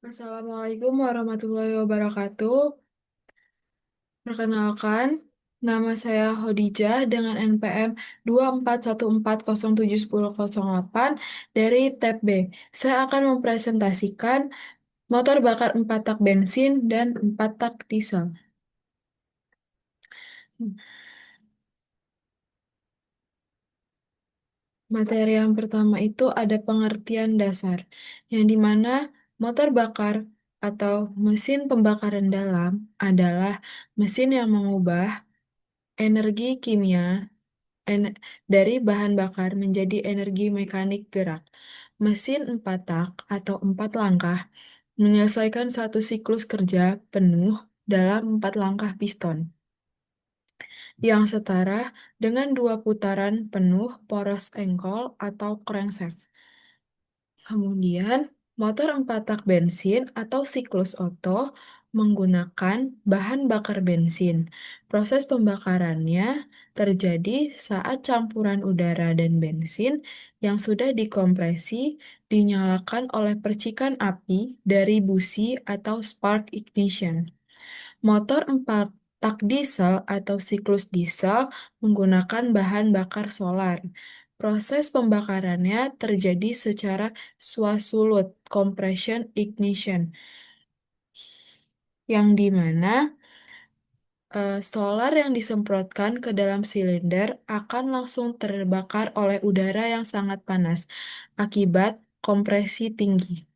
Assalamualaikum warahmatullahi wabarakatuh. Perkenalkan, nama saya Hodijah dengan NPM 241407008 dari tab B. Saya akan mempresentasikan motor bakar 4 tak bensin dan 4 tak diesel. Materi yang pertama itu ada pengertian dasar, yang dimana motor bakar atau mesin pembakaran dalam adalah mesin yang mengubah energi kimia en- dari bahan bakar menjadi energi mekanik gerak. Mesin 4 tak atau 4 langkah menyelesaikan satu siklus kerja penuh dalam 4 langkah piston yang setara dengan dua putaran penuh poros engkol atau crankshaft. Kemudian, motor 4 tak bensin atau siklus Otto menggunakan bahan bakar bensin. Proses pembakarannya terjadi saat campuran udara dan bensin yang sudah dikompresi dinyalakan oleh percikan api dari busi atau spark ignition. Motor 4 tak diesel atau siklus diesel menggunakan bahan bakar solar. Proses pembakarannya terjadi secara swasulut compression ignition, yang dimana solar yang disemprotkan ke dalam silinder akan langsung terbakar oleh udara yang sangat panas akibat kompresi tinggi.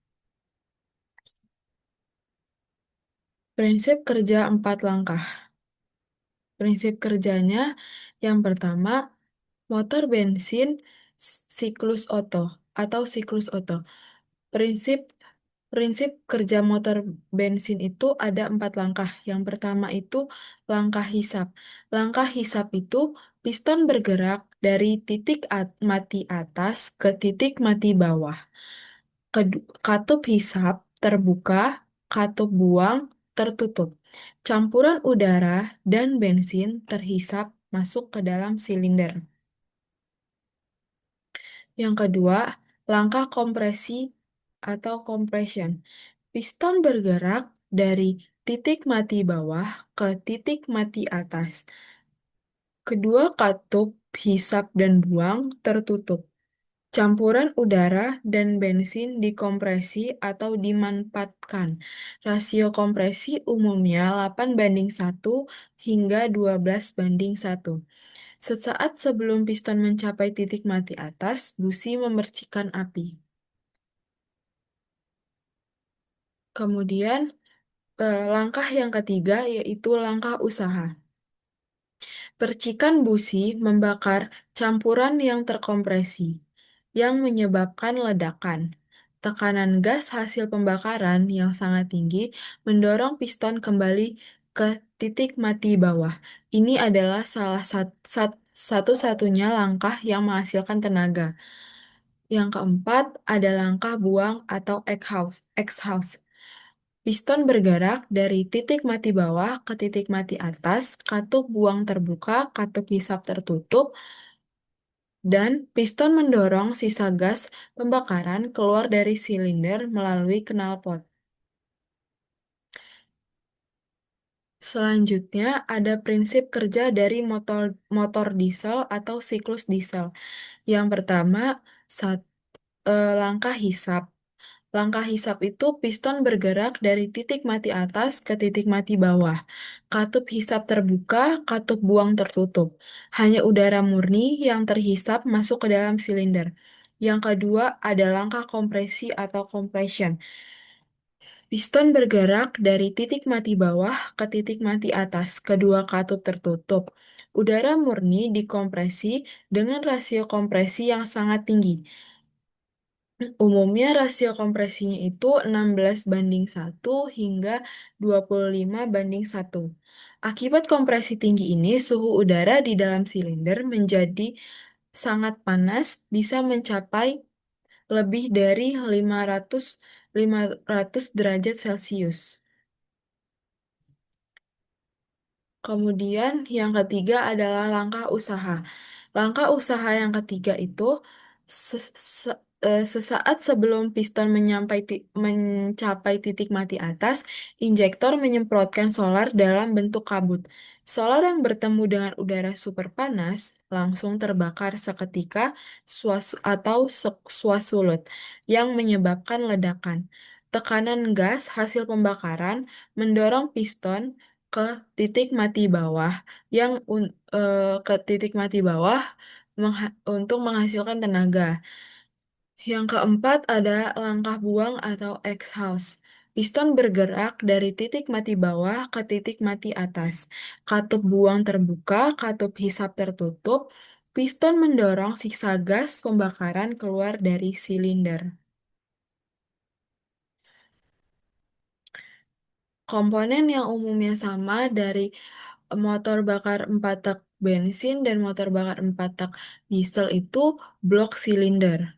Prinsip kerja 4 langkah. Prinsip kerjanya yang pertama, motor bensin siklus Otto atau siklus Otto. Prinsip prinsip kerja motor bensin itu ada 4 langkah. Yang pertama itu langkah hisap. Langkah hisap itu piston bergerak dari titik mati atas ke titik mati bawah. Katup hisap terbuka, katup buang tertutup. Campuran udara dan bensin terhisap masuk ke dalam silinder. Yang kedua, langkah kompresi atau compression. Piston bergerak dari titik mati bawah ke titik mati atas. Kedua katup hisap dan buang tertutup. Campuran udara dan bensin dikompresi atau dimanfaatkan. Rasio kompresi umumnya 8:1 hingga 12:1. Sesaat sebelum piston mencapai titik mati atas, busi memercikan api. Kemudian, langkah yang ketiga yaitu langkah usaha. Percikan busi membakar campuran yang terkompresi, yang menyebabkan ledakan. Tekanan gas hasil pembakaran yang sangat tinggi mendorong piston kembali ke titik mati bawah. Ini adalah salah satu-satunya langkah yang menghasilkan tenaga. Yang keempat ada langkah buang atau exhaust. Piston bergerak dari titik mati bawah ke titik mati atas, katup buang terbuka, katup hisap tertutup, dan piston mendorong sisa gas pembakaran keluar dari silinder melalui knalpot. Selanjutnya, ada prinsip kerja dari motor motor diesel atau siklus diesel. Yang pertama, langkah hisap. Langkah hisap itu piston bergerak dari titik mati atas ke titik mati bawah. Katup hisap terbuka, katup buang tertutup. Hanya udara murni yang terhisap masuk ke dalam silinder. Yang kedua ada langkah kompresi atau compression. Piston bergerak dari titik mati bawah ke titik mati atas. Kedua katup tertutup. Udara murni dikompresi dengan rasio kompresi yang sangat tinggi. Umumnya rasio kompresinya itu 16:1 hingga 25:1. Akibat kompresi tinggi ini, suhu udara di dalam silinder menjadi sangat panas, bisa mencapai lebih dari 500 derajat Celcius. Kemudian yang ketiga adalah langkah usaha. Langkah usaha yang ketiga itu se- se- Sesaat sebelum piston mencapai titik mati atas, injektor menyemprotkan solar dalam bentuk kabut. Solar yang bertemu dengan udara super panas langsung terbakar seketika atau swasulut yang menyebabkan ledakan. Tekanan gas hasil pembakaran mendorong piston ke titik mati bawah ke titik mati bawah untuk menghasilkan tenaga. Yang keempat ada langkah buang atau exhaust. Piston bergerak dari titik mati bawah ke titik mati atas. Katup buang terbuka, katup hisap tertutup. Piston mendorong sisa gas pembakaran keluar dari silinder. Komponen yang umumnya sama dari motor bakar 4 tak bensin dan motor bakar 4 tak diesel itu blok silinder.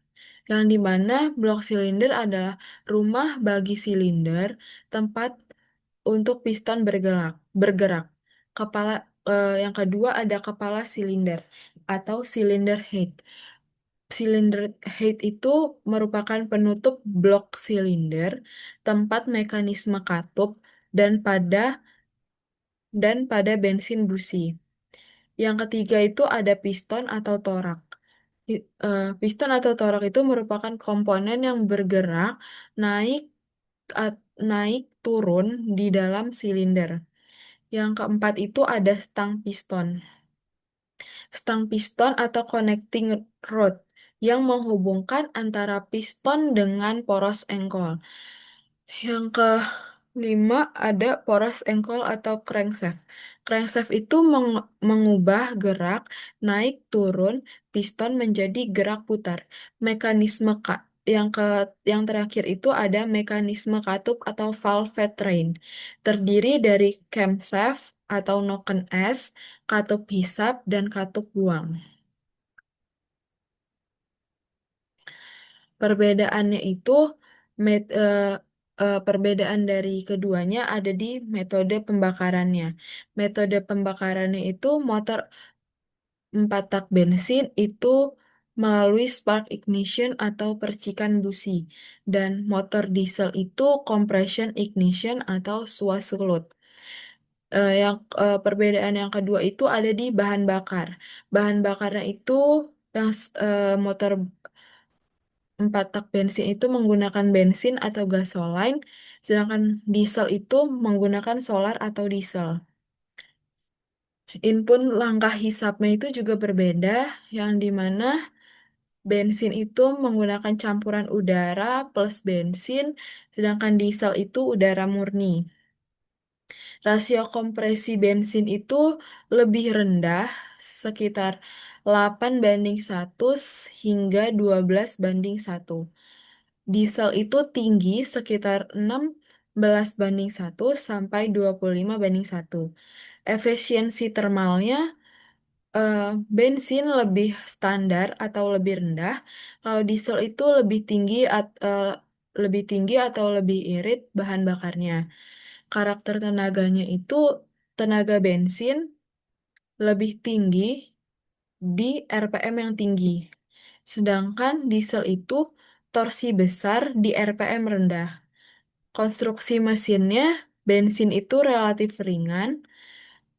Yang dimana blok silinder adalah rumah bagi silinder, tempat untuk piston bergerak. Kepala yang kedua ada kepala silinder atau silinder head. Silinder head itu merupakan penutup blok silinder, tempat mekanisme katup dan pada bensin busi. Yang ketiga itu ada piston atau torak. Piston atau torak itu merupakan komponen yang bergerak naik naik turun di dalam silinder. Yang keempat itu ada stang piston. Stang piston atau connecting rod yang menghubungkan antara piston dengan poros engkol. Yang kelima ada poros engkol atau crankshaft. Crankshaft itu mengubah gerak naik turun piston menjadi gerak putar. Mekanisme yang terakhir itu ada mekanisme katup atau valve train. Terdiri dari camshaft atau noken S, katup hisap, dan katup buang. Perbedaannya itu met- eh, perbedaan dari keduanya ada di metode pembakarannya. Metode pembakarannya itu motor 4 tak bensin itu melalui spark ignition atau percikan busi dan motor diesel itu compression ignition atau swasulut. Perbedaan yang kedua itu ada di bahan bakar. Bahan bakarnya itu motor 4 tak bensin itu menggunakan bensin atau gasoline, sedangkan diesel itu menggunakan solar atau diesel. Input langkah hisapnya itu juga berbeda, yang dimana bensin itu menggunakan campuran udara plus bensin, sedangkan diesel itu udara murni. Rasio kompresi bensin itu lebih rendah, sekitar 8:1 hingga 12:1. Diesel itu tinggi sekitar 16:1 sampai 25:1. Efisiensi termalnya eh, bensin lebih standar atau lebih rendah. Kalau diesel itu lebih tinggi atau lebih irit bahan bakarnya. Karakter tenaganya itu tenaga bensin lebih tinggi di RPM yang tinggi. Sedangkan diesel itu torsi besar di RPM rendah. Konstruksi mesinnya, bensin itu relatif ringan,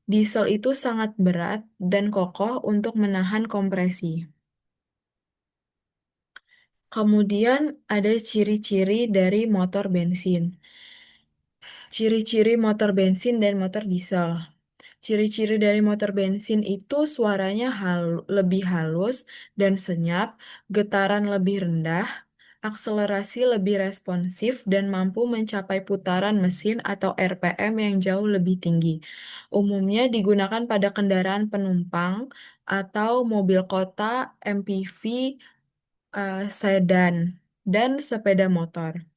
diesel itu sangat berat dan kokoh untuk menahan kompresi. Kemudian ada ciri-ciri dari motor bensin. Ciri-ciri motor bensin dan motor diesel. Ciri-ciri dari motor bensin itu suaranya lebih halus dan senyap, getaran lebih rendah, akselerasi lebih responsif, dan mampu mencapai putaran mesin atau RPM yang jauh lebih tinggi. Umumnya digunakan pada kendaraan penumpang atau mobil kota, MPV, sedan, dan sepeda motor.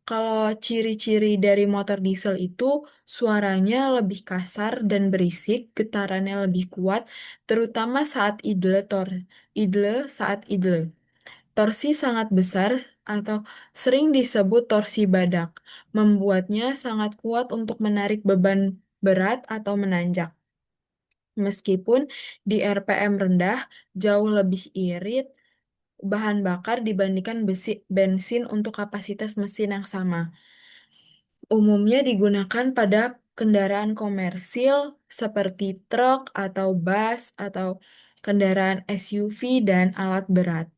Kalau ciri-ciri dari motor diesel itu suaranya lebih kasar dan berisik, getarannya lebih kuat, terutama saat idle. Torsi sangat besar atau sering disebut torsi badak, membuatnya sangat kuat untuk menarik beban berat atau menanjak. Meskipun di RPM rendah, jauh lebih irit bahan bakar dibandingkan bensin untuk kapasitas mesin yang sama. Umumnya digunakan pada kendaraan komersil seperti truk atau bus atau kendaraan SUV dan alat berat.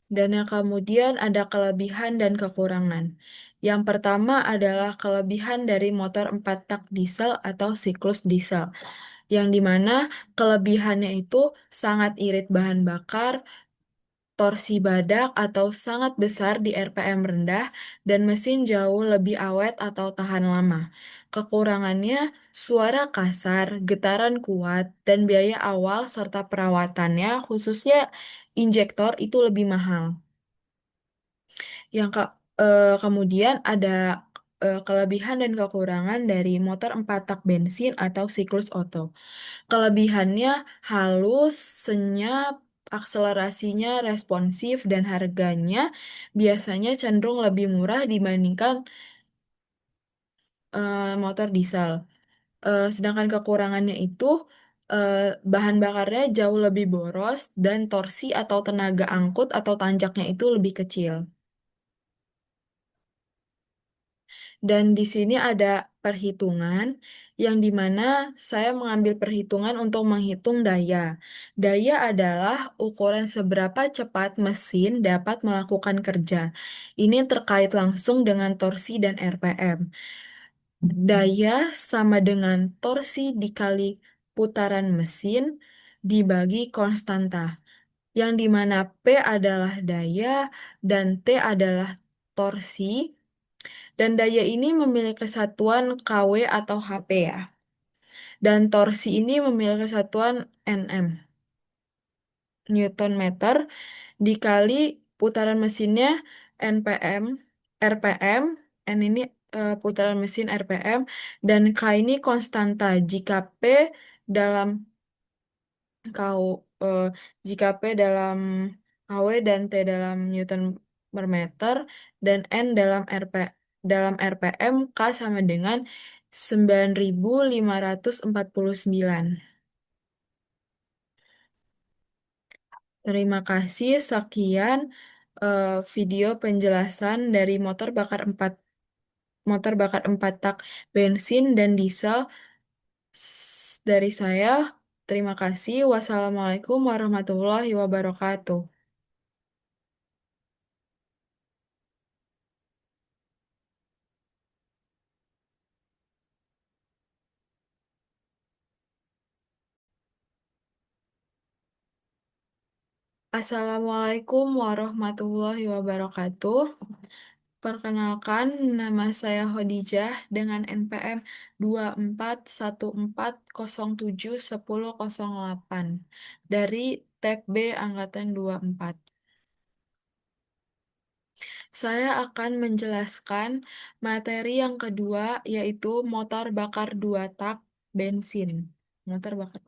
Dan yang kemudian ada kelebihan dan kekurangan. Yang pertama adalah kelebihan dari motor 4 tak diesel atau siklus diesel, yang dimana kelebihannya itu sangat irit bahan bakar, torsi badak atau sangat besar di RPM rendah, dan mesin jauh lebih awet atau tahan lama. Kekurangannya, suara kasar, getaran kuat, dan biaya awal serta perawatannya, khususnya injektor, itu lebih mahal. Kemudian ada kelebihan dan kekurangan dari motor 4 tak bensin atau siklus Otto. Kelebihannya halus, senyap, akselerasinya responsif, dan harganya biasanya cenderung lebih murah dibandingkan motor diesel. Sedangkan kekurangannya itu eh, bahan bakarnya jauh lebih boros dan torsi atau tenaga angkut atau tanjaknya itu lebih kecil. Dan di sini ada perhitungan yang dimana saya mengambil perhitungan untuk menghitung daya. Daya adalah ukuran seberapa cepat mesin dapat melakukan kerja. Ini terkait langsung dengan torsi dan RPM. Daya sama dengan torsi dikali putaran mesin dibagi konstanta, yang dimana P adalah daya dan T adalah torsi. Dan daya ini memiliki satuan kW atau HP ya. Dan torsi ini memiliki satuan Nm, Newton meter, dikali putaran mesinnya NPM, RPM, N ini putaran mesin RPM, dan K ini konstanta jika P dalam kau eh, jika P dalam kW dan T dalam Newton per meter dan N dalam RPM, K sama dengan 9.549. Terima kasih. Sekian video penjelasan dari motor bakar 4 tak bensin dan diesel dari saya. Terima kasih. Wassalamualaikum warahmatullahi wabarakatuh. Assalamualaikum warahmatullahi wabarakatuh. Perkenalkan, nama saya Khadijah dengan NPM 2414071008 dari Tab B Angkatan 24. Saya akan menjelaskan materi yang kedua, yaitu motor bakar 2 tak bensin. Motor bakar,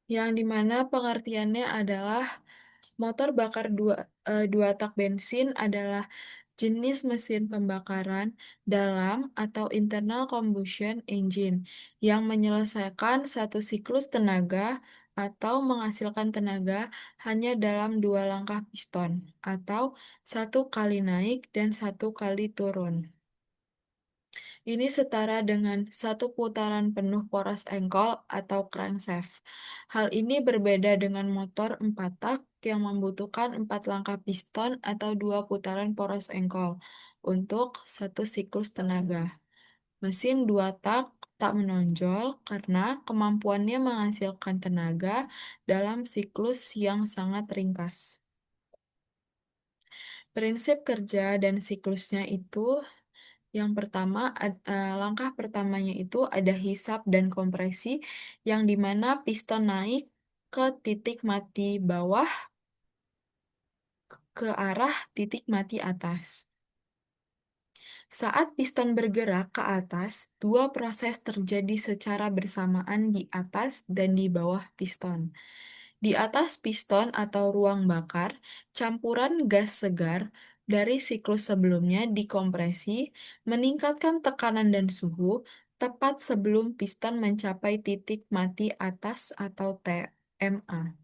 yang dimana pengertiannya adalah motor bakar dua tak bensin adalah jenis mesin pembakaran dalam atau internal combustion engine yang menyelesaikan satu siklus tenaga atau menghasilkan tenaga hanya dalam dua langkah piston atau satu kali naik dan satu kali turun. Ini setara dengan satu putaran penuh poros engkol atau crankshaft. Hal ini berbeda dengan motor 4 tak yang membutuhkan 4 langkah piston atau dua putaran poros engkol untuk satu siklus tenaga. Mesin 2 tak tak menonjol karena kemampuannya menghasilkan tenaga dalam siklus yang sangat ringkas. Prinsip kerja dan siklusnya itu yang pertama, langkah pertamanya itu ada hisap dan kompresi, yang dimana piston naik ke titik mati bawah ke arah titik mati atas. Saat piston bergerak ke atas, dua proses terjadi secara bersamaan di atas dan di bawah piston. Di atas piston atau ruang bakar, campuran gas segar dari siklus sebelumnya dikompresi, meningkatkan tekanan dan suhu, tepat sebelum piston mencapai titik mati atas atau TMA.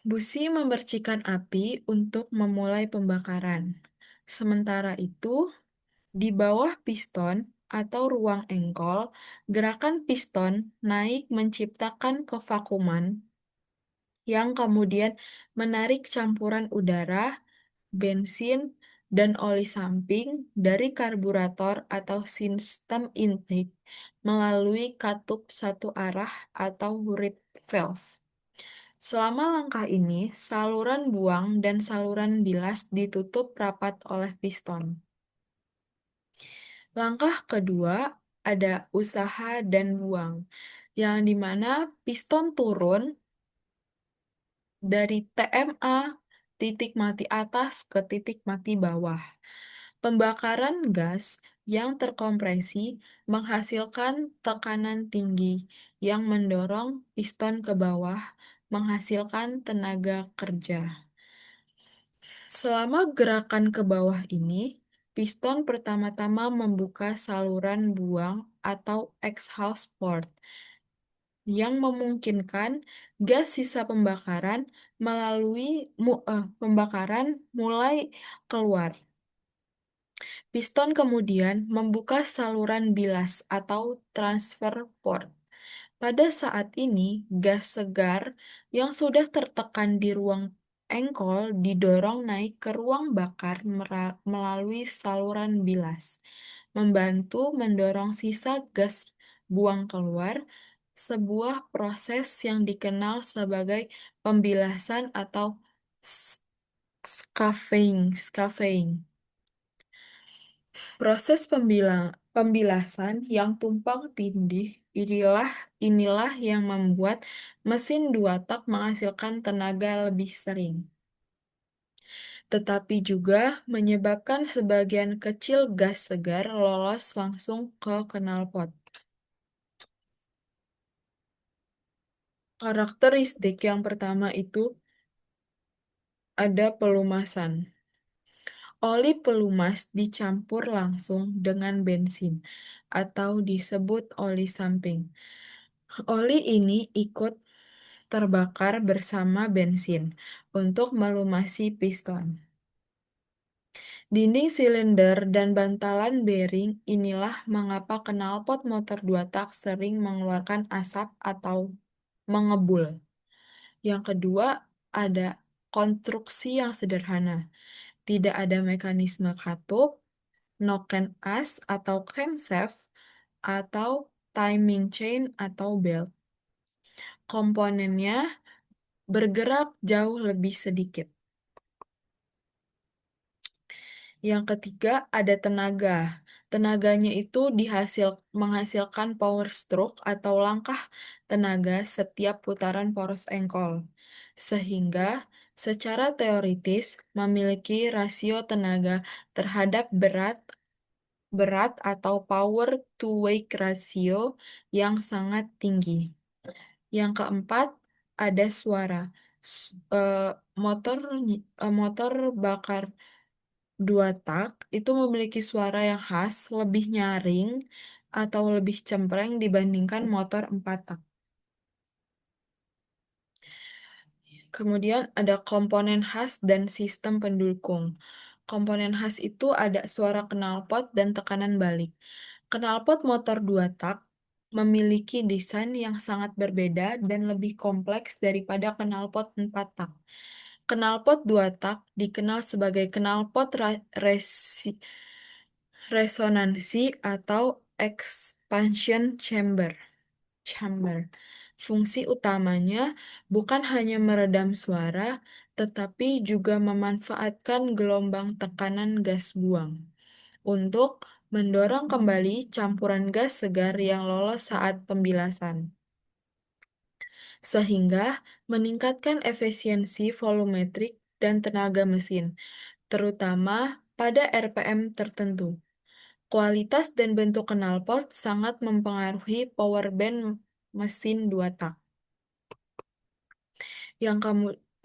Busi memercikan api untuk memulai pembakaran. Sementara itu, di bawah piston atau ruang engkol, gerakan piston naik menciptakan kevakuman yang kemudian menarik campuran udara, bensin, dan oli samping dari karburator atau sistem intake melalui katup satu arah atau reed valve. Selama langkah ini, saluran buang dan saluran bilas ditutup rapat oleh piston. Langkah kedua ada usaha dan buang, yang dimana piston turun dari TMA titik mati atas ke titik mati bawah. Pembakaran gas yang terkompresi menghasilkan tekanan tinggi yang mendorong piston ke bawah, menghasilkan tenaga kerja. Selama gerakan ke bawah ini, piston pertama-tama membuka saluran buang atau exhaust port yang memungkinkan gas sisa pembakaran pembakaran mulai keluar. Piston kemudian membuka saluran bilas atau transfer port. Pada saat ini, gas segar yang sudah tertekan di ruang engkol didorong naik ke ruang bakar melalui saluran bilas, membantu mendorong sisa gas buang keluar, sebuah proses yang dikenal sebagai pembilasan atau scavenging. Proses pembilasan yang tumpang tindih inilah yang membuat mesin dua tak menghasilkan tenaga lebih sering, tetapi juga menyebabkan sebagian kecil gas segar lolos langsung ke knalpot. Karakteristik yang pertama itu ada pelumasan. Oli pelumas dicampur langsung dengan bensin atau disebut oli samping. Oli ini ikut terbakar bersama bensin untuk melumasi piston. Dinding silinder dan bantalan bearing inilah mengapa knalpot motor 2 tak sering mengeluarkan asap atau mengebul. Yang kedua, ada konstruksi yang sederhana. Tidak ada mekanisme katup, noken as atau camshaft, atau timing chain atau belt. Komponennya bergerak jauh lebih sedikit. Yang ketiga ada tenaga. Tenaganya itu menghasilkan power stroke atau langkah tenaga setiap putaran poros engkol. Sehingga secara teoritis memiliki rasio tenaga terhadap berat atau power to weight ratio yang sangat tinggi. Yang keempat, ada suara. S- eh, motor bakar 2 tak itu memiliki suara yang khas, lebih nyaring atau lebih cempreng dibandingkan motor 4 tak. Kemudian ada komponen khas dan sistem pendukung. Komponen khas itu ada suara knalpot dan tekanan balik. Knalpot motor 2 tak memiliki desain yang sangat berbeda dan lebih kompleks daripada knalpot 4 tak. Knalpot 2 tak dikenal sebagai knalpot resonansi atau expansion chamber. Fungsi utamanya bukan hanya meredam suara, tetapi juga memanfaatkan gelombang tekanan gas buang untuk mendorong kembali campuran gas segar yang lolos saat pembilasan, sehingga meningkatkan efisiensi volumetrik dan tenaga mesin, terutama pada RPM tertentu. Kualitas dan bentuk knalpot sangat mempengaruhi power band mesin 2 tak.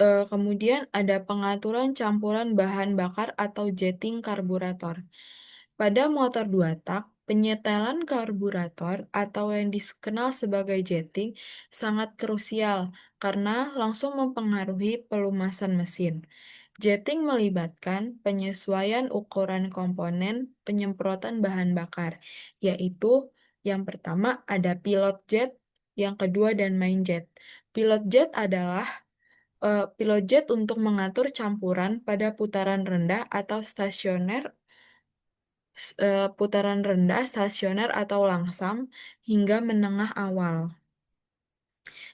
Kemudian ada pengaturan campuran bahan bakar atau jetting karburator. Pada motor 2 tak, Penyetelan karburator atau yang dikenal sebagai jetting sangat krusial karena langsung mempengaruhi pelumasan mesin. Jetting melibatkan penyesuaian ukuran komponen penyemprotan bahan bakar, yaitu yang pertama ada pilot jet, yang kedua dan main jet. Pilot jet untuk mengatur campuran pada putaran rendah atau stasioner atau langsam hingga menengah awal.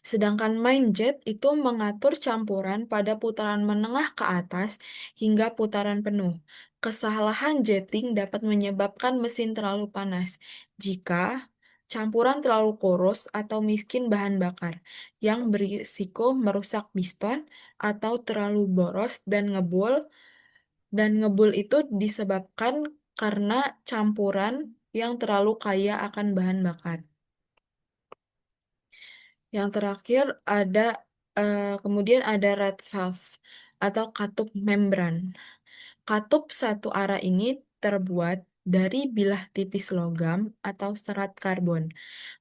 Sedangkan main jet itu mengatur campuran pada putaran menengah ke atas hingga putaran penuh. Kesalahan jetting dapat menyebabkan mesin terlalu panas jika campuran terlalu kurus atau miskin bahan bakar, yang berisiko merusak piston atau terlalu boros dan ngebul itu disebabkan karena campuran yang terlalu kaya akan bahan bakar. Yang terakhir kemudian ada red valve atau katup membran. Katup satu arah ini terbuat dari bilah tipis logam atau serat karbon.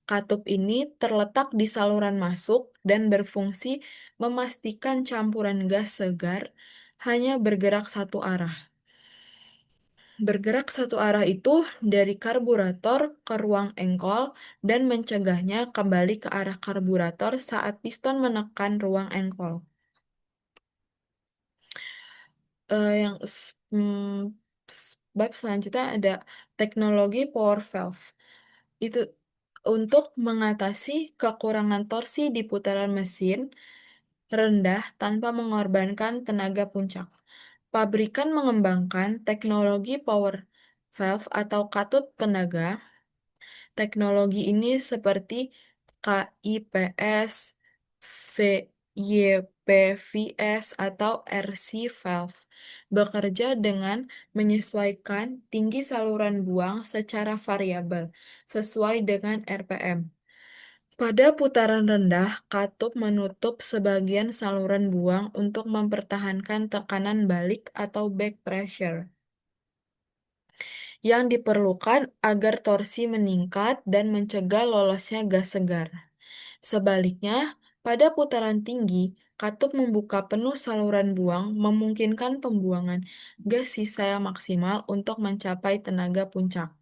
Katup ini terletak di saluran masuk dan berfungsi memastikan campuran gas segar hanya bergerak satu arah. Bergerak satu arah itu dari karburator ke ruang engkol dan mencegahnya kembali ke arah karburator saat piston menekan ruang engkol. Bab selanjutnya ada teknologi power valve. Itu untuk mengatasi kekurangan torsi di putaran mesin rendah tanpa mengorbankan tenaga puncak. Pabrikan mengembangkan teknologi power valve atau katut tenaga. Teknologi ini seperti KIPS, YPVS, atau RC valve bekerja dengan menyesuaikan tinggi saluran buang secara variabel sesuai dengan RPM. Pada putaran rendah, katup menutup sebagian saluran buang untuk mempertahankan tekanan balik atau back pressure yang diperlukan agar torsi meningkat dan mencegah lolosnya gas segar. Sebaliknya, pada putaran tinggi, katup membuka penuh saluran buang, memungkinkan pembuangan gas sisa yang maksimal untuk mencapai tenaga puncak.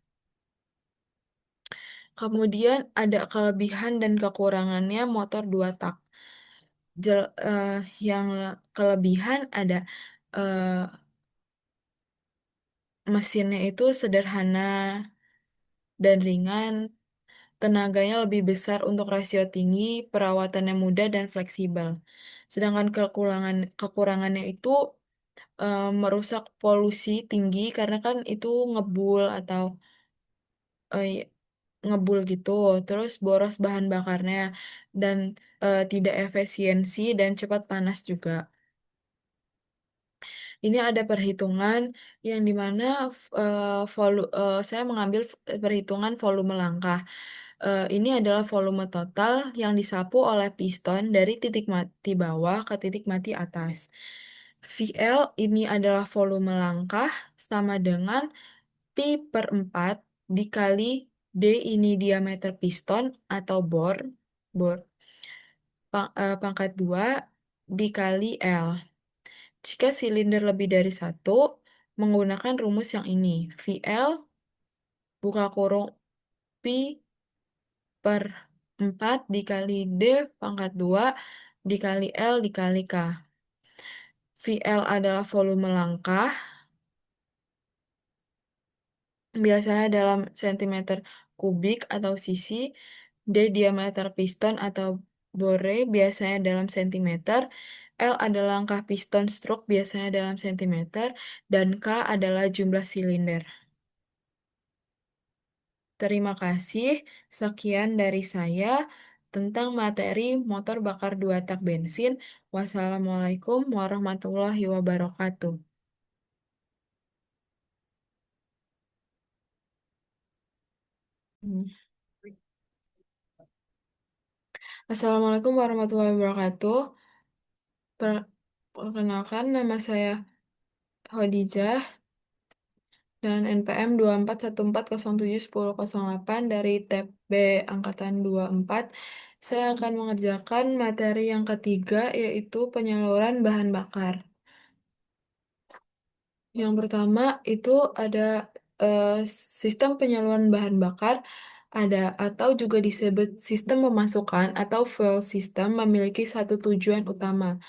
Kemudian ada kelebihan dan kekurangannya motor dua tak. Yang kelebihan ada eh, mesinnya itu sederhana dan ringan, tenaganya lebih besar untuk rasio tinggi, perawatannya mudah dan fleksibel. Sedangkan kekurangannya itu merusak polusi tinggi karena kan itu ngebul atau eh, ngebul gitu, terus boros bahan bakarnya dan tidak efisiensi dan cepat panas juga. Ini ada perhitungan yang dimana saya mengambil perhitungan volume langkah. Ini adalah volume total yang disapu oleh piston dari titik mati bawah ke titik mati atas. VL ini adalah volume langkah sama dengan Pi per 4 dikali D ini diameter piston atau bor pangkat 2 dikali L. Jika silinder lebih dari satu, menggunakan rumus yang ini. VL buka kurung Pi per 4 dikali D pangkat 2 dikali L dikali K. VL adalah volume langkah, biasanya dalam sentimeter kubik atau cc. D diameter piston atau bore biasanya dalam sentimeter. L adalah langkah piston stroke biasanya dalam sentimeter. Dan K adalah jumlah silinder. Terima kasih. Sekian dari saya tentang materi motor bakar dua tak bensin. Wassalamualaikum warahmatullahi wabarakatuh. Hmm. Assalamualaikum warahmatullahi wabarakatuh. Per- Perkenalkan, nama saya Hodijah. dan NPM 2414071008 dari TP Angkatan 24, saya akan mengerjakan materi yang ketiga, yaitu penyaluran bahan bakar. Yang pertama itu ada eh, sistem penyaluran bahan bakar, ada atau juga disebut sistem pemasukan atau fuel system memiliki satu tujuan utama,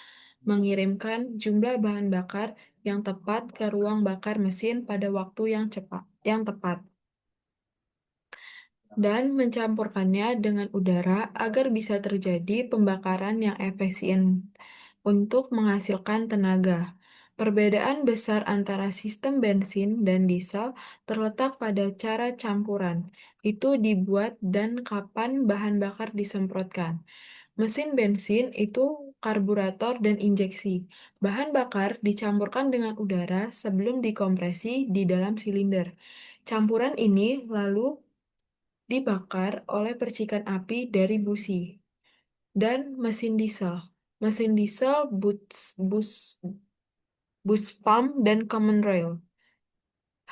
mengirimkan jumlah bahan bakar yang tepat ke ruang bakar mesin pada waktu yang tepat, dan mencampurkannya dengan udara agar bisa terjadi pembakaran yang efisien untuk menghasilkan tenaga. Perbedaan besar antara sistem bensin dan diesel terletak pada cara campuran. Itu dibuat dan kapan bahan bakar disemprotkan. Mesin bensin itu karburator dan injeksi. Bahan bakar dicampurkan dengan udara sebelum dikompresi di dalam silinder. Campuran ini lalu dibakar oleh percikan api dari busi. Dan mesin diesel. Mesin diesel, bus pump, dan common rail.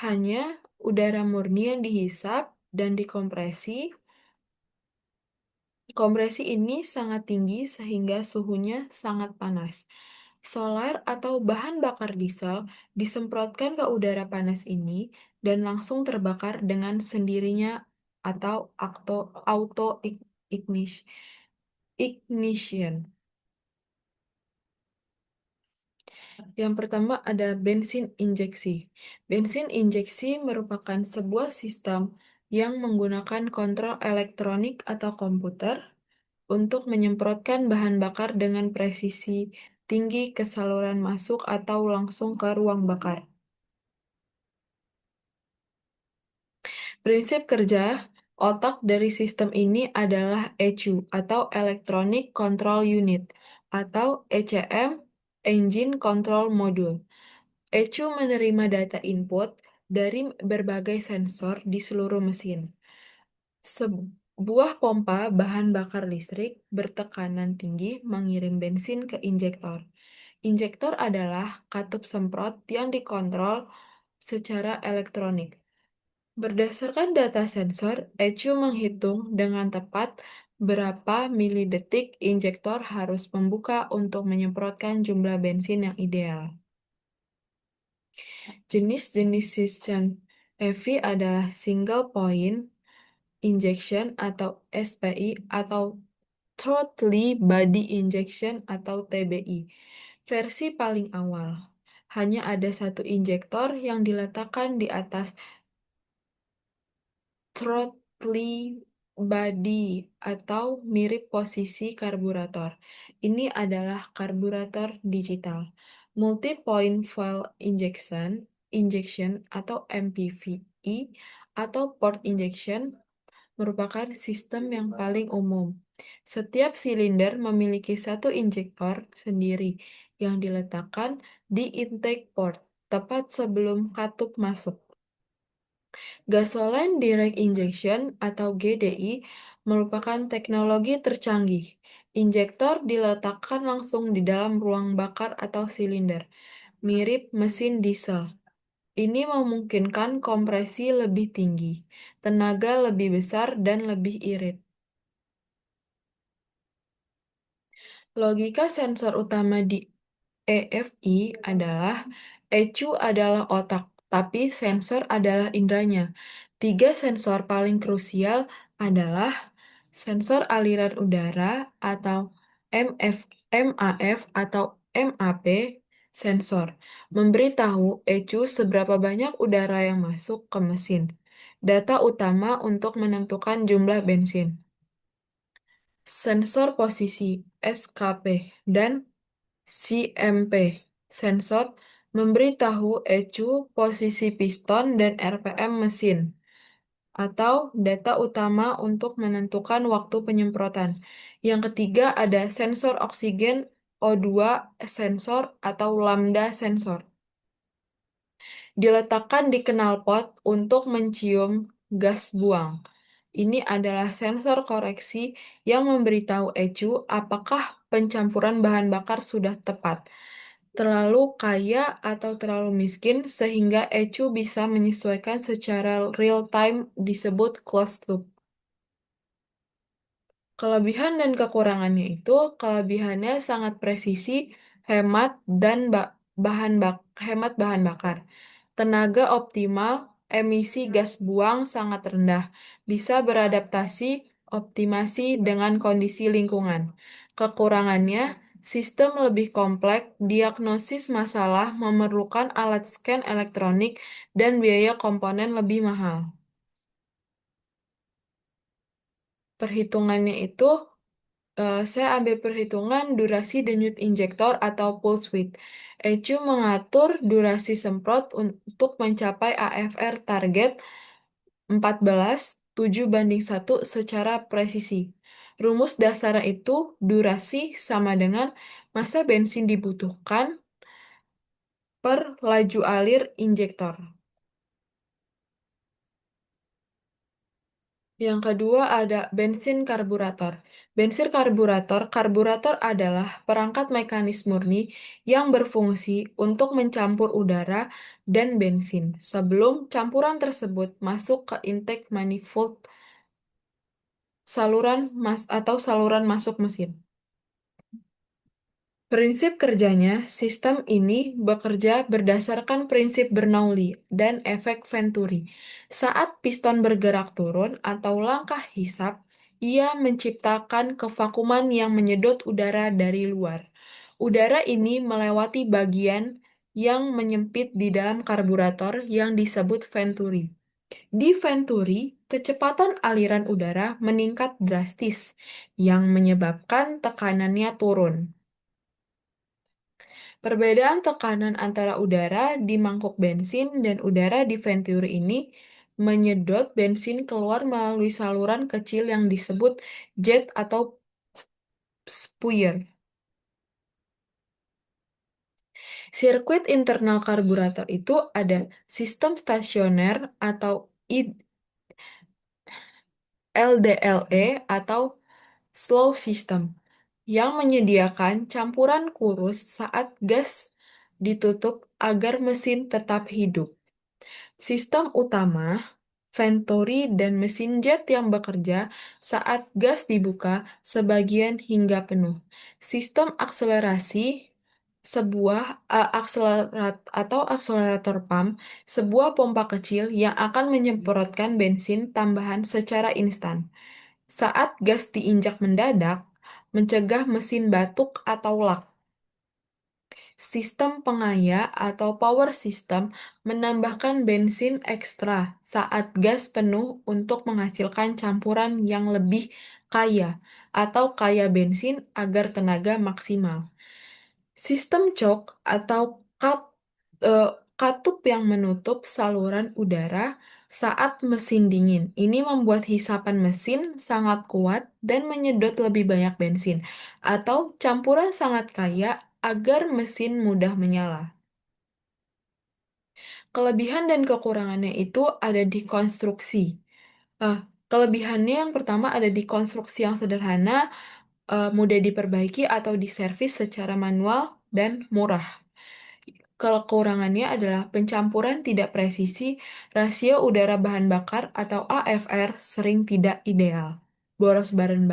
Hanya udara murni yang dihisap dan dikompresi. Kompresi ini sangat tinggi sehingga suhunya sangat panas. Solar atau bahan bakar diesel disemprotkan ke udara panas ini dan langsung terbakar dengan sendirinya atau ignition. Yang pertama ada bensin injeksi. Bensin injeksi merupakan sebuah sistem yang menggunakan kontrol elektronik atau komputer untuk menyemprotkan bahan bakar dengan presisi tinggi ke saluran masuk atau langsung ke ruang bakar. Prinsip kerja otak dari sistem ini adalah ECU atau Electronic Control Unit atau ECM, Engine Control Module. ECU menerima data input dari berbagai sensor di seluruh mesin. Sebuah pompa bahan bakar listrik bertekanan tinggi mengirim bensin ke injektor. Injektor adalah katup semprot yang dikontrol secara elektronik. Berdasarkan data sensor, ECU menghitung dengan tepat berapa milidetik injektor harus membuka untuk menyemprotkan jumlah bensin yang ideal. Jenis-jenis sistem EV adalah single point injection atau SPI atau Throttle Body Injection atau TBI. Versi paling awal. Hanya ada satu injektor yang diletakkan di atas throttle body atau mirip posisi karburator. Ini adalah karburator digital. Multi-point fuel injection atau MPVI atau port injection merupakan sistem yang paling umum. Setiap silinder memiliki satu injektor sendiri yang diletakkan di intake port, tepat sebelum katup masuk. Gasoline Direct Injection atau GDI merupakan teknologi tercanggih. Injektor diletakkan langsung di dalam ruang bakar atau silinder, mirip mesin diesel. Ini memungkinkan kompresi lebih tinggi, tenaga lebih besar, dan lebih irit. Logika sensor utama di EFI adalah ECU adalah otak, tapi sensor adalah indranya. Tiga sensor paling krusial adalah sensor aliran udara atau MAF atau MAP sensor, memberitahu ECU seberapa banyak udara yang masuk ke mesin. Data utama untuk menentukan jumlah bensin. Sensor posisi SKP dan CMP sensor memberitahu ECU posisi piston dan RPM mesin atau data utama untuk menentukan waktu penyemprotan. Yang ketiga ada sensor oksigen O2 sensor atau lambda sensor. Diletakkan di knalpot untuk mencium gas buang. Ini adalah sensor koreksi yang memberitahu ECU apakah pencampuran bahan bakar sudah tepat. terlalu kaya atau terlalu miskin sehingga ECU bisa menyesuaikan secara real time disebut closed loop. Kelebihan dan kekurangannya itu, kelebihannya sangat presisi, hemat dan hemat bahan bakar. Tenaga optimal, emisi gas buang sangat rendah, bisa beradaptasi optimasi dengan kondisi lingkungan. Kekurangannya, sistem lebih kompleks, diagnosis masalah memerlukan alat scan elektronik dan biaya komponen lebih mahal. Perhitungannya itu saya ambil perhitungan durasi denyut injektor atau pulse width. ECU mengatur durasi semprot untuk mencapai AFR target 14 7:1 secara presisi. Rumus dasarnya itu durasi sama dengan massa bensin dibutuhkan per laju alir injektor. Yang kedua ada bensin karburator. Bensin karburator, karburator adalah perangkat mekanis murni yang berfungsi untuk mencampur udara dan bensin sebelum campuran tersebut masuk ke intake manifold saluran masuk mesin. Prinsip kerjanya, sistem ini bekerja berdasarkan prinsip Bernoulli dan efek Venturi. Saat piston bergerak turun atau langkah hisap, ia menciptakan kevakuman yang menyedot udara dari luar. Udara ini melewati bagian yang menyempit di dalam karburator yang disebut Venturi. Di Venturi, kecepatan aliran udara meningkat drastis, yang menyebabkan tekanannya turun. Perbedaan tekanan antara udara di mangkuk bensin dan udara di venturi ini menyedot bensin keluar melalui saluran kecil yang disebut jet atau spuyer. Sirkuit internal karburator itu ada sistem stasioner atau LDLE atau slow system yang menyediakan campuran kurus saat gas ditutup agar mesin tetap hidup. Sistem utama, venturi dan mesin jet yang bekerja saat gas dibuka sebagian hingga penuh. Sistem akselerasi, akselerator pump, sebuah pompa kecil yang akan menyemprotkan bensin tambahan secara instan. Saat gas diinjak mendadak, mencegah mesin batuk atau lak. Sistem pengaya atau power system menambahkan bensin ekstra saat gas penuh untuk menghasilkan campuran yang lebih kaya atau kaya bensin agar tenaga maksimal. Sistem choke atau eh, katup yang menutup saluran udara saat mesin dingin. Ini membuat hisapan mesin sangat kuat dan menyedot lebih banyak bensin, atau campuran sangat kaya agar mesin mudah menyala. Kelebihan dan kekurangannya itu ada di konstruksi. Eh, Kelebihannya yang pertama ada di konstruksi yang sederhana, mudah diperbaiki atau diservis secara manual, dan murah. Kekurangannya adalah pencampuran tidak presisi, rasio udara bahan bakar atau AFR sering tidak ideal. Boros bahan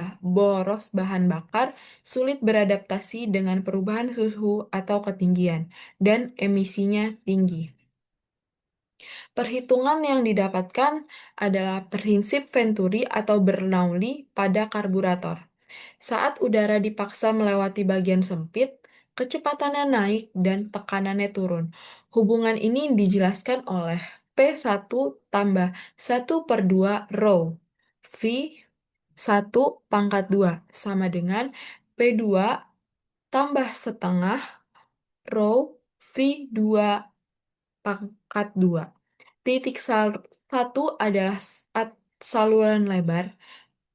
bakar, sulit beradaptasi dengan perubahan suhu atau ketinggian, dan emisinya tinggi. Perhitungan yang didapatkan adalah prinsip Venturi atau Bernoulli pada karburator. Saat udara dipaksa melewati bagian sempit, kecepatannya naik dan tekanannya turun. Hubungan ini dijelaskan oleh P1 tambah 1/2 rho V 1/2 sama dengan P2 tambah setengah rho V 2/2. Satu adalah saluran lebar,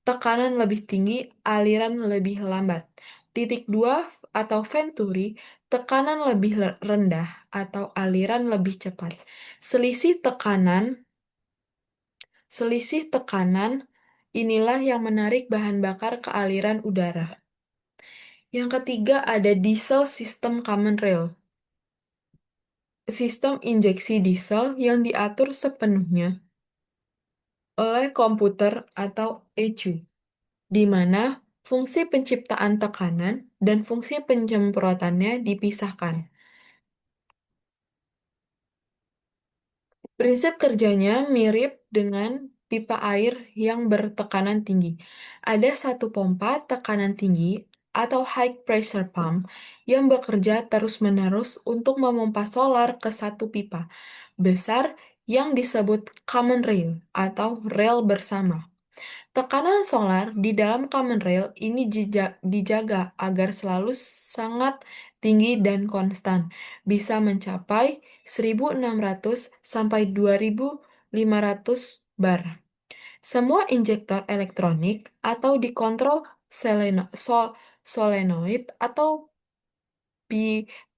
tekanan lebih tinggi, aliran lebih lambat. Titik dua atau venturi, tekanan lebih rendah atau aliran lebih cepat. Selisih tekanan, selisih tekanan inilah yang menarik bahan bakar ke aliran udara. Yang ketiga ada diesel sistem common rail. sistem injeksi diesel yang diatur sepenuhnya oleh komputer atau ECU, di mana fungsi penciptaan tekanan dan fungsi penyemprotannya dipisahkan. Prinsip kerjanya mirip dengan pipa air yang bertekanan tinggi. Ada satu pompa tekanan tinggi atau high pressure pump yang bekerja terus-menerus untuk memompa solar ke satu pipa besar yang disebut common rail atau rel bersama. Tekanan solar di dalam common rail ini dijaga agar selalu sangat tinggi dan konstan, bisa mencapai 1.600 sampai 2.500 bar. Semua injektor elektronik atau dikontrol solenoid atau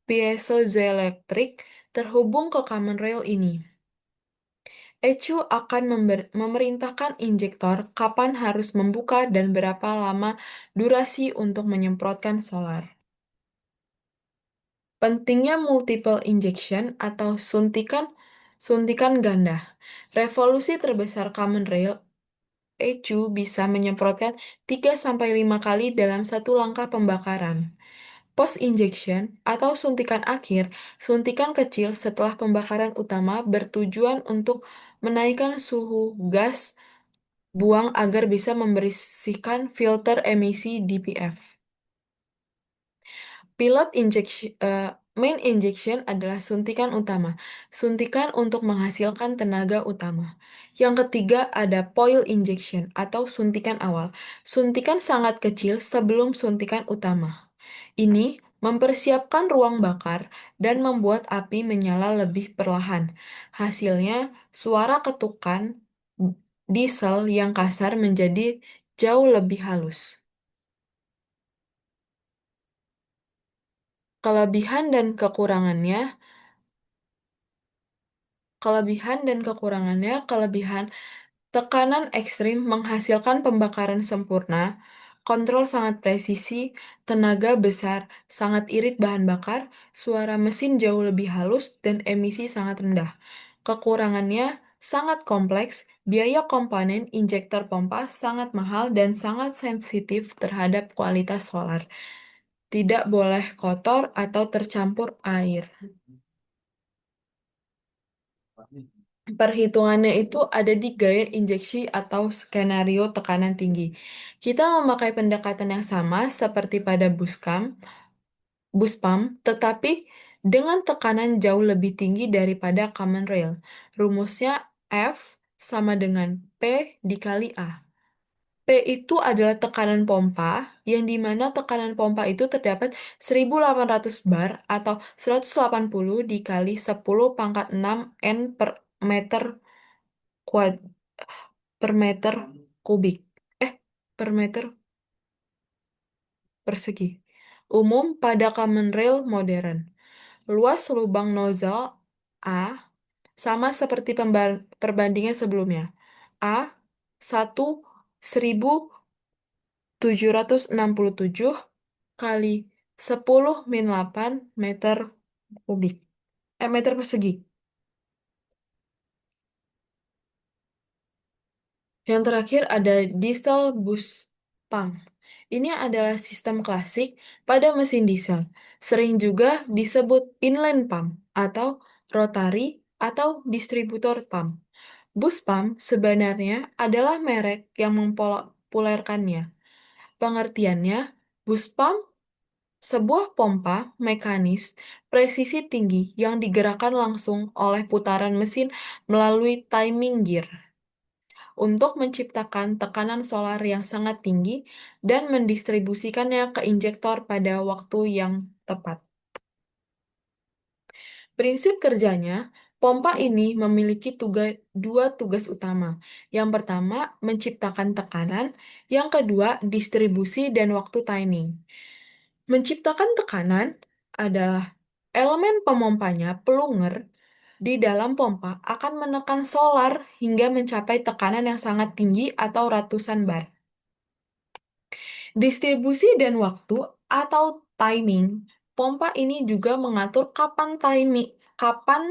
piezoelectric terhubung ke common rail ini. ECU akan memerintahkan injektor kapan harus membuka dan berapa lama durasi untuk menyemprotkan solar. Pentingnya multiple injection atau suntikan ganda. Revolusi terbesar common rail ECU bisa menyemprotkan 3-5 kali dalam satu langkah pembakaran. Post injection atau suntikan akhir, suntikan kecil setelah pembakaran utama bertujuan untuk menaikkan suhu gas buang agar bisa membersihkan filter emisi DPF. Pilot injection, main injection adalah suntikan utama, suntikan untuk menghasilkan tenaga utama. Yang ketiga ada point injection atau suntikan awal, suntikan sangat kecil sebelum suntikan utama. Ini mempersiapkan ruang bakar dan membuat api menyala lebih perlahan. Hasilnya, suara ketukan diesel yang kasar menjadi jauh lebih halus. Kelebihan dan kekurangannya, kelebihan tekanan ekstrim menghasilkan pembakaran sempurna, kontrol sangat presisi, tenaga besar, sangat irit bahan bakar, suara mesin jauh lebih halus, dan emisi sangat rendah. Kekurangannya sangat kompleks, biaya komponen injektor pompa sangat mahal dan sangat sensitif terhadap kualitas solar. Tidak boleh kotor atau tercampur air. Perhitungannya itu ada di gaya injeksi atau skenario tekanan tinggi. Kita memakai pendekatan yang sama seperti pada bus pump, tetapi dengan tekanan jauh lebih tinggi daripada common rail. Rumusnya F sama dengan P dikali A. P itu adalah tekanan pompa, yang dimana tekanan pompa itu terdapat 1.800 bar atau 180 dikali 10 pangkat 6 N meter kuad per meter kubik. Eh, per meter persegi. Umum pada common rail modern. Luas lubang nozzle A sama seperti perbandingan sebelumnya. A 1.767 kali 10 - 8 meter kubik. Meter persegi. Yang terakhir ada diesel bus pump. Ini adalah sistem klasik pada mesin diesel. Sering juga disebut inline pump atau rotary atau distributor pump. Bus pump sebenarnya adalah merek yang mempopulerkannya. Pengertiannya, bus pump sebuah pompa mekanis presisi tinggi yang digerakkan langsung oleh putaran mesin melalui timing gear untuk menciptakan tekanan solar yang sangat tinggi dan mendistribusikannya ke injektor pada waktu yang tepat. Prinsip kerjanya, pompa ini memiliki dua tugas utama. Yang pertama, menciptakan tekanan. Yang kedua, distribusi dan waktu timing. Menciptakan tekanan adalah elemen pemompanya, pelunger, di dalam pompa akan menekan solar hingga mencapai tekanan yang sangat tinggi atau ratusan bar. Distribusi dan waktu atau timing. pompa ini juga mengatur kapan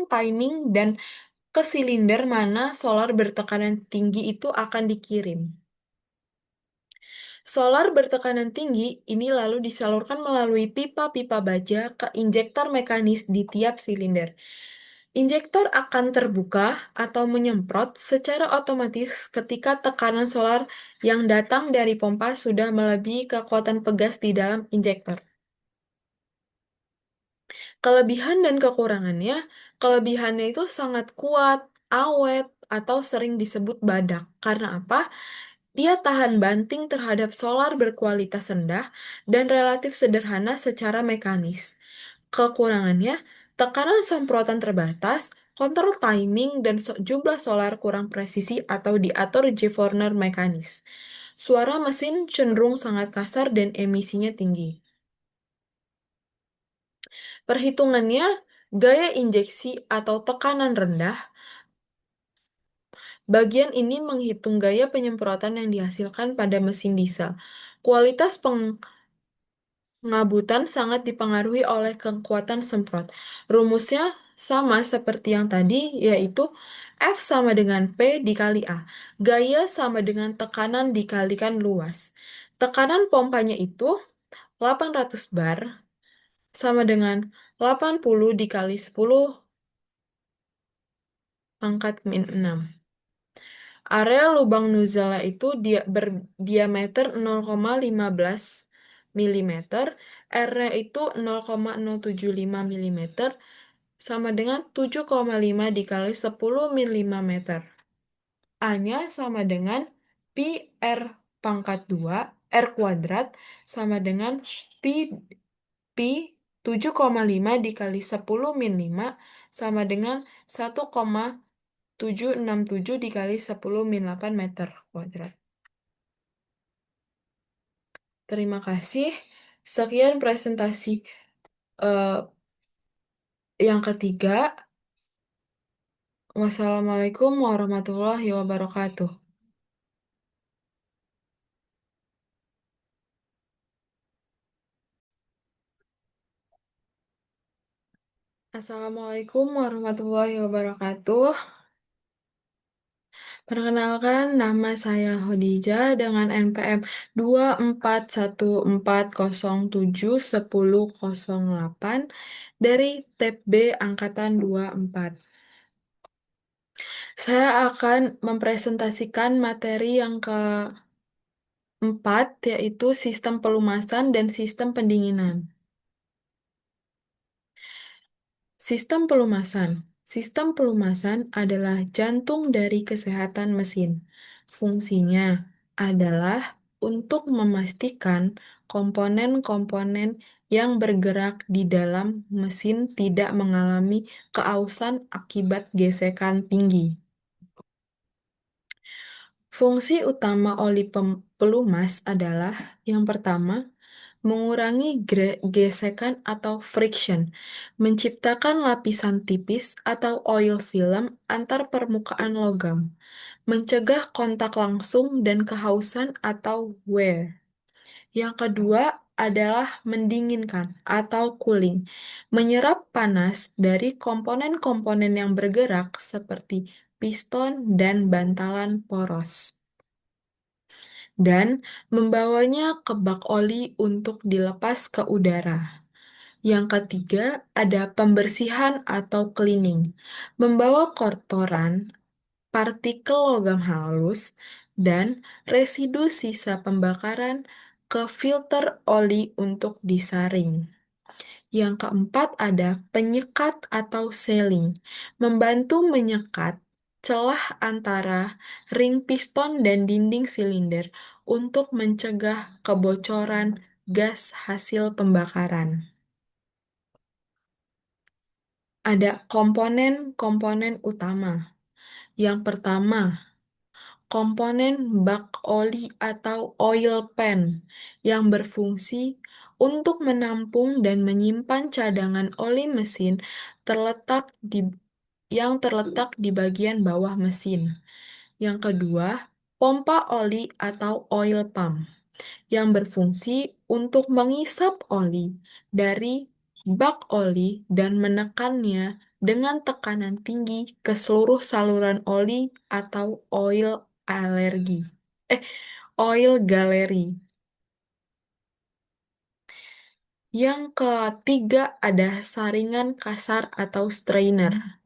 timing dan ke silinder mana solar bertekanan tinggi itu akan dikirim. Solar bertekanan tinggi ini lalu disalurkan melalui pipa-pipa baja ke injektor mekanis di tiap silinder. Injektor akan terbuka atau menyemprot secara otomatis ketika tekanan solar yang datang dari pompa sudah melebihi kekuatan pegas di dalam injektor. Kelebihan dan kekurangannya, kelebihannya itu sangat kuat, awet, atau sering disebut badak. Karena apa? Dia tahan banting terhadap solar berkualitas rendah dan relatif sederhana secara mekanis. Kekurangannya, tekanan semprotan terbatas, kontrol timing, dan jumlah solar kurang presisi atau diatur J-forner mekanis. Suara mesin cenderung sangat kasar dan emisinya tinggi. Perhitungannya, gaya injeksi atau tekanan rendah, bagian ini menghitung gaya penyemprotan yang dihasilkan pada mesin diesel. Kualitas pengabutan sangat dipengaruhi oleh kekuatan semprot. Rumusnya sama seperti yang tadi, yaitu F sama dengan P dikali A. Gaya sama dengan tekanan dikalikan luas. Tekanan pompanya itu 800 bar sama dengan 80 dikali 10 pangkat min 6. Area lubang nozzle itu dia berdiameter 0,15 mm, R-nya itu 0,075 mm, sama dengan 7,5 dikali 10 mm. A-nya sama dengan pi R pangkat 2, R kuadrat, sama dengan pi, pi 7,5 dikali 10 min 5, sama dengan 1,767 dikali 10 min 8 meter kuadrat. Terima kasih. Sekian presentasi eh, yang ketiga. Wassalamualaikum warahmatullahi wabarakatuh. Assalamualaikum warahmatullahi wabarakatuh. Perkenalkan, nama saya Khadijah dengan NPM 241407108 dari TEP B Angkatan 24. Saya akan mempresentasikan materi yang keempat, yaitu sistem pelumasan dan sistem pendinginan. Sistem pelumasan. Sistem pelumasan adalah jantung dari kesehatan mesin. Fungsinya adalah untuk memastikan komponen-komponen yang bergerak di dalam mesin tidak mengalami keausan akibat gesekan tinggi. Fungsi utama oli pelumas adalah yang pertama, mengurangi gesekan atau friction, menciptakan lapisan tipis atau oil film antar permukaan logam, mencegah kontak langsung dan kehausan atau wear. Yang kedua adalah mendinginkan atau cooling, menyerap panas dari komponen-komponen yang bergerak seperti piston dan bantalan poros dan membawanya ke bak oli untuk dilepas ke udara. Yang ketiga, ada pembersihan atau cleaning, membawa kotoran, partikel logam halus, dan residu sisa pembakaran ke filter oli untuk disaring. Yang keempat ada penyekat atau sealing, membantu menyekat celah antara ring piston dan dinding silinder untuk mencegah kebocoran gas hasil pembakaran. Ada komponen-komponen utama. Yang pertama, komponen bak oli atau oil pan yang berfungsi untuk menampung dan menyimpan cadangan oli mesin terletak di yang terletak di bagian bawah mesin. Yang kedua, pompa oli atau oil pump yang berfungsi untuk mengisap oli dari bak oli dan menekannya dengan tekanan tinggi ke seluruh saluran oli atau alergi. Eh, oil gallery. Yang ketiga ada saringan kasar atau strainer.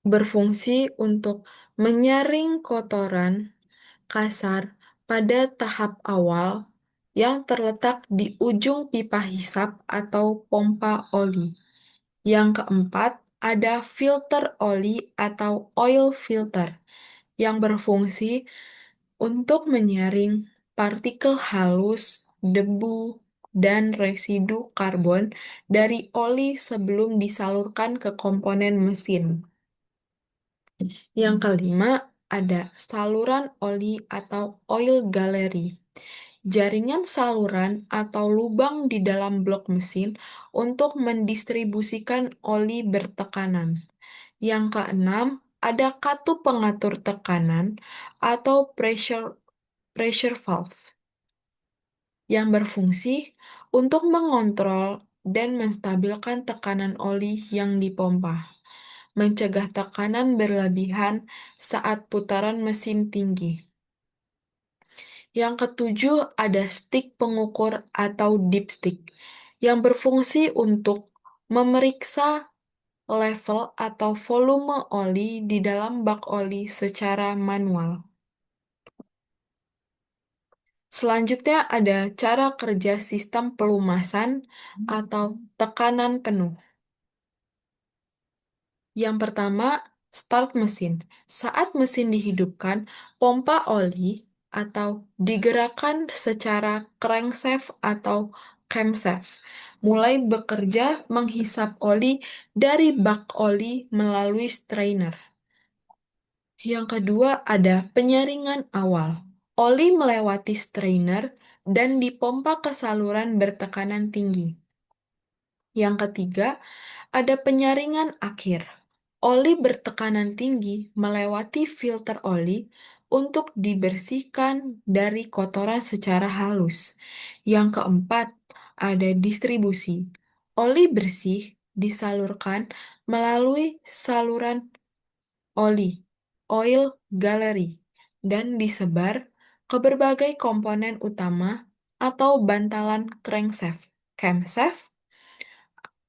Berfungsi untuk menyaring kotoran kasar pada tahap awal yang terletak di ujung pipa hisap atau pompa oli. Yang keempat, ada filter oli atau oil filter yang berfungsi untuk menyaring partikel halus, debu, dan residu karbon dari oli sebelum disalurkan ke komponen mesin. Yang kelima, ada saluran oli atau oil gallery. Jaringan saluran atau lubang di dalam blok mesin untuk mendistribusikan oli bertekanan. Yang keenam, ada katup pengatur tekanan atau pressure valve yang berfungsi untuk mengontrol dan menstabilkan tekanan oli yang dipompa, mencegah tekanan berlebihan saat putaran mesin tinggi. Yang ketujuh, ada stik pengukur atau dipstick yang berfungsi untuk memeriksa level atau volume oli di dalam bak oli secara manual. Selanjutnya ada cara kerja sistem pelumasan atau tekanan penuh. Yang pertama, start mesin. Saat mesin dihidupkan, pompa oli atau digerakkan secara crankshaft atau camshaft mulai bekerja menghisap oli dari bak oli melalui strainer. Yang kedua ada penyaringan awal. Oli melewati strainer dan dipompa ke saluran bertekanan tinggi. Yang ketiga, ada penyaringan akhir. Oli bertekanan tinggi melewati filter oli untuk dibersihkan dari kotoran secara halus. Yang keempat, ada distribusi. Oli bersih disalurkan melalui saluran oli, oil gallery, dan disebar ke berbagai komponen utama atau bantalan crankshaft, camshaft,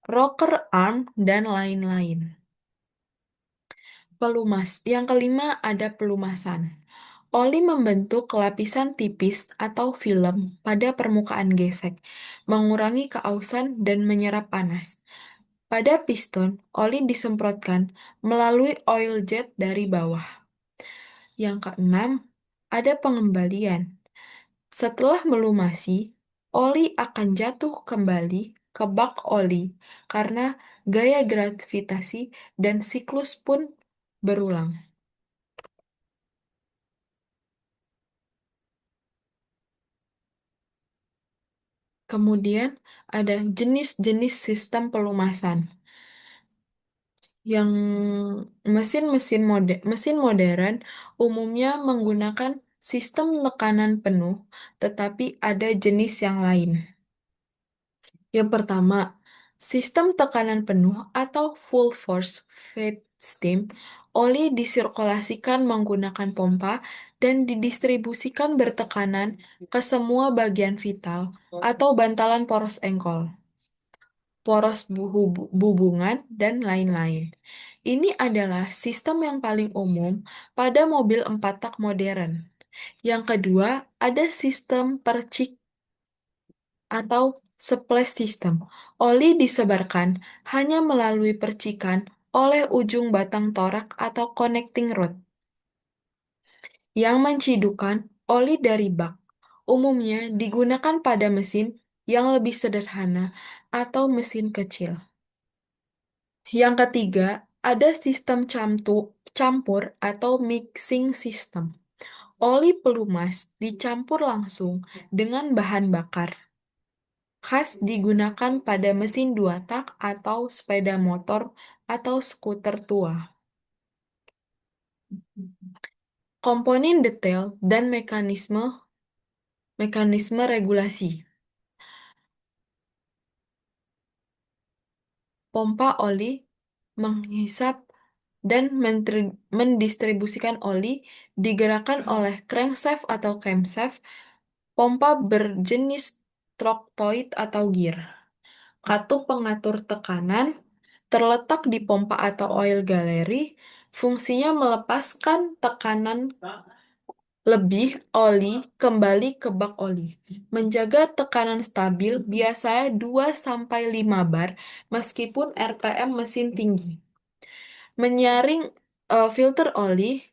rocker arm, dan lain-lain. Yang kelima ada pelumasan. Oli membentuk lapisan tipis atau film pada permukaan gesek, mengurangi keausan dan menyerap panas. Pada piston, oli disemprotkan melalui oil jet dari bawah. Yang keenam, ada pengembalian. Setelah melumasi, oli akan jatuh kembali ke bak oli karena gaya gravitasi dan siklus pun berulang. Kemudian ada jenis-jenis sistem pelumasan. Yang mesin modern umumnya menggunakan sistem tekanan penuh, tetapi ada jenis yang lain. Yang pertama, sistem tekanan penuh atau full force feed steam. Oli disirkulasikan menggunakan pompa dan didistribusikan bertekanan ke semua bagian vital atau bantalan poros engkol, poros hubungan, dan lain-lain. Ini adalah sistem yang paling umum pada mobil 4 tak modern. Yang kedua, ada sistem percik atau splash system. Oli disebarkan hanya melalui percikan oleh ujung batang torak atau connecting rod yang mencidukkan oli dari bak. Umumnya digunakan pada mesin yang lebih sederhana atau mesin kecil. Yang ketiga, ada sistem campur atau mixing system. Oli pelumas dicampur langsung dengan bahan bakar khas digunakan pada mesin 2 tak atau sepeda motor atau skuter tua. Komponen detail dan mekanisme Mekanisme regulasi. Pompa oli menghisap dan mendistribusikan oli digerakkan oleh crankshaft atau camshaft, pompa berjenis troktoid atau gear. Katup pengatur tekanan terletak di pompa atau oil gallery, fungsinya melepaskan tekanan lebih oli kembali ke bak oli. Menjaga tekanan stabil biasanya 2 sampai 5 bar meskipun RPM mesin tinggi. Menyaring filter oli,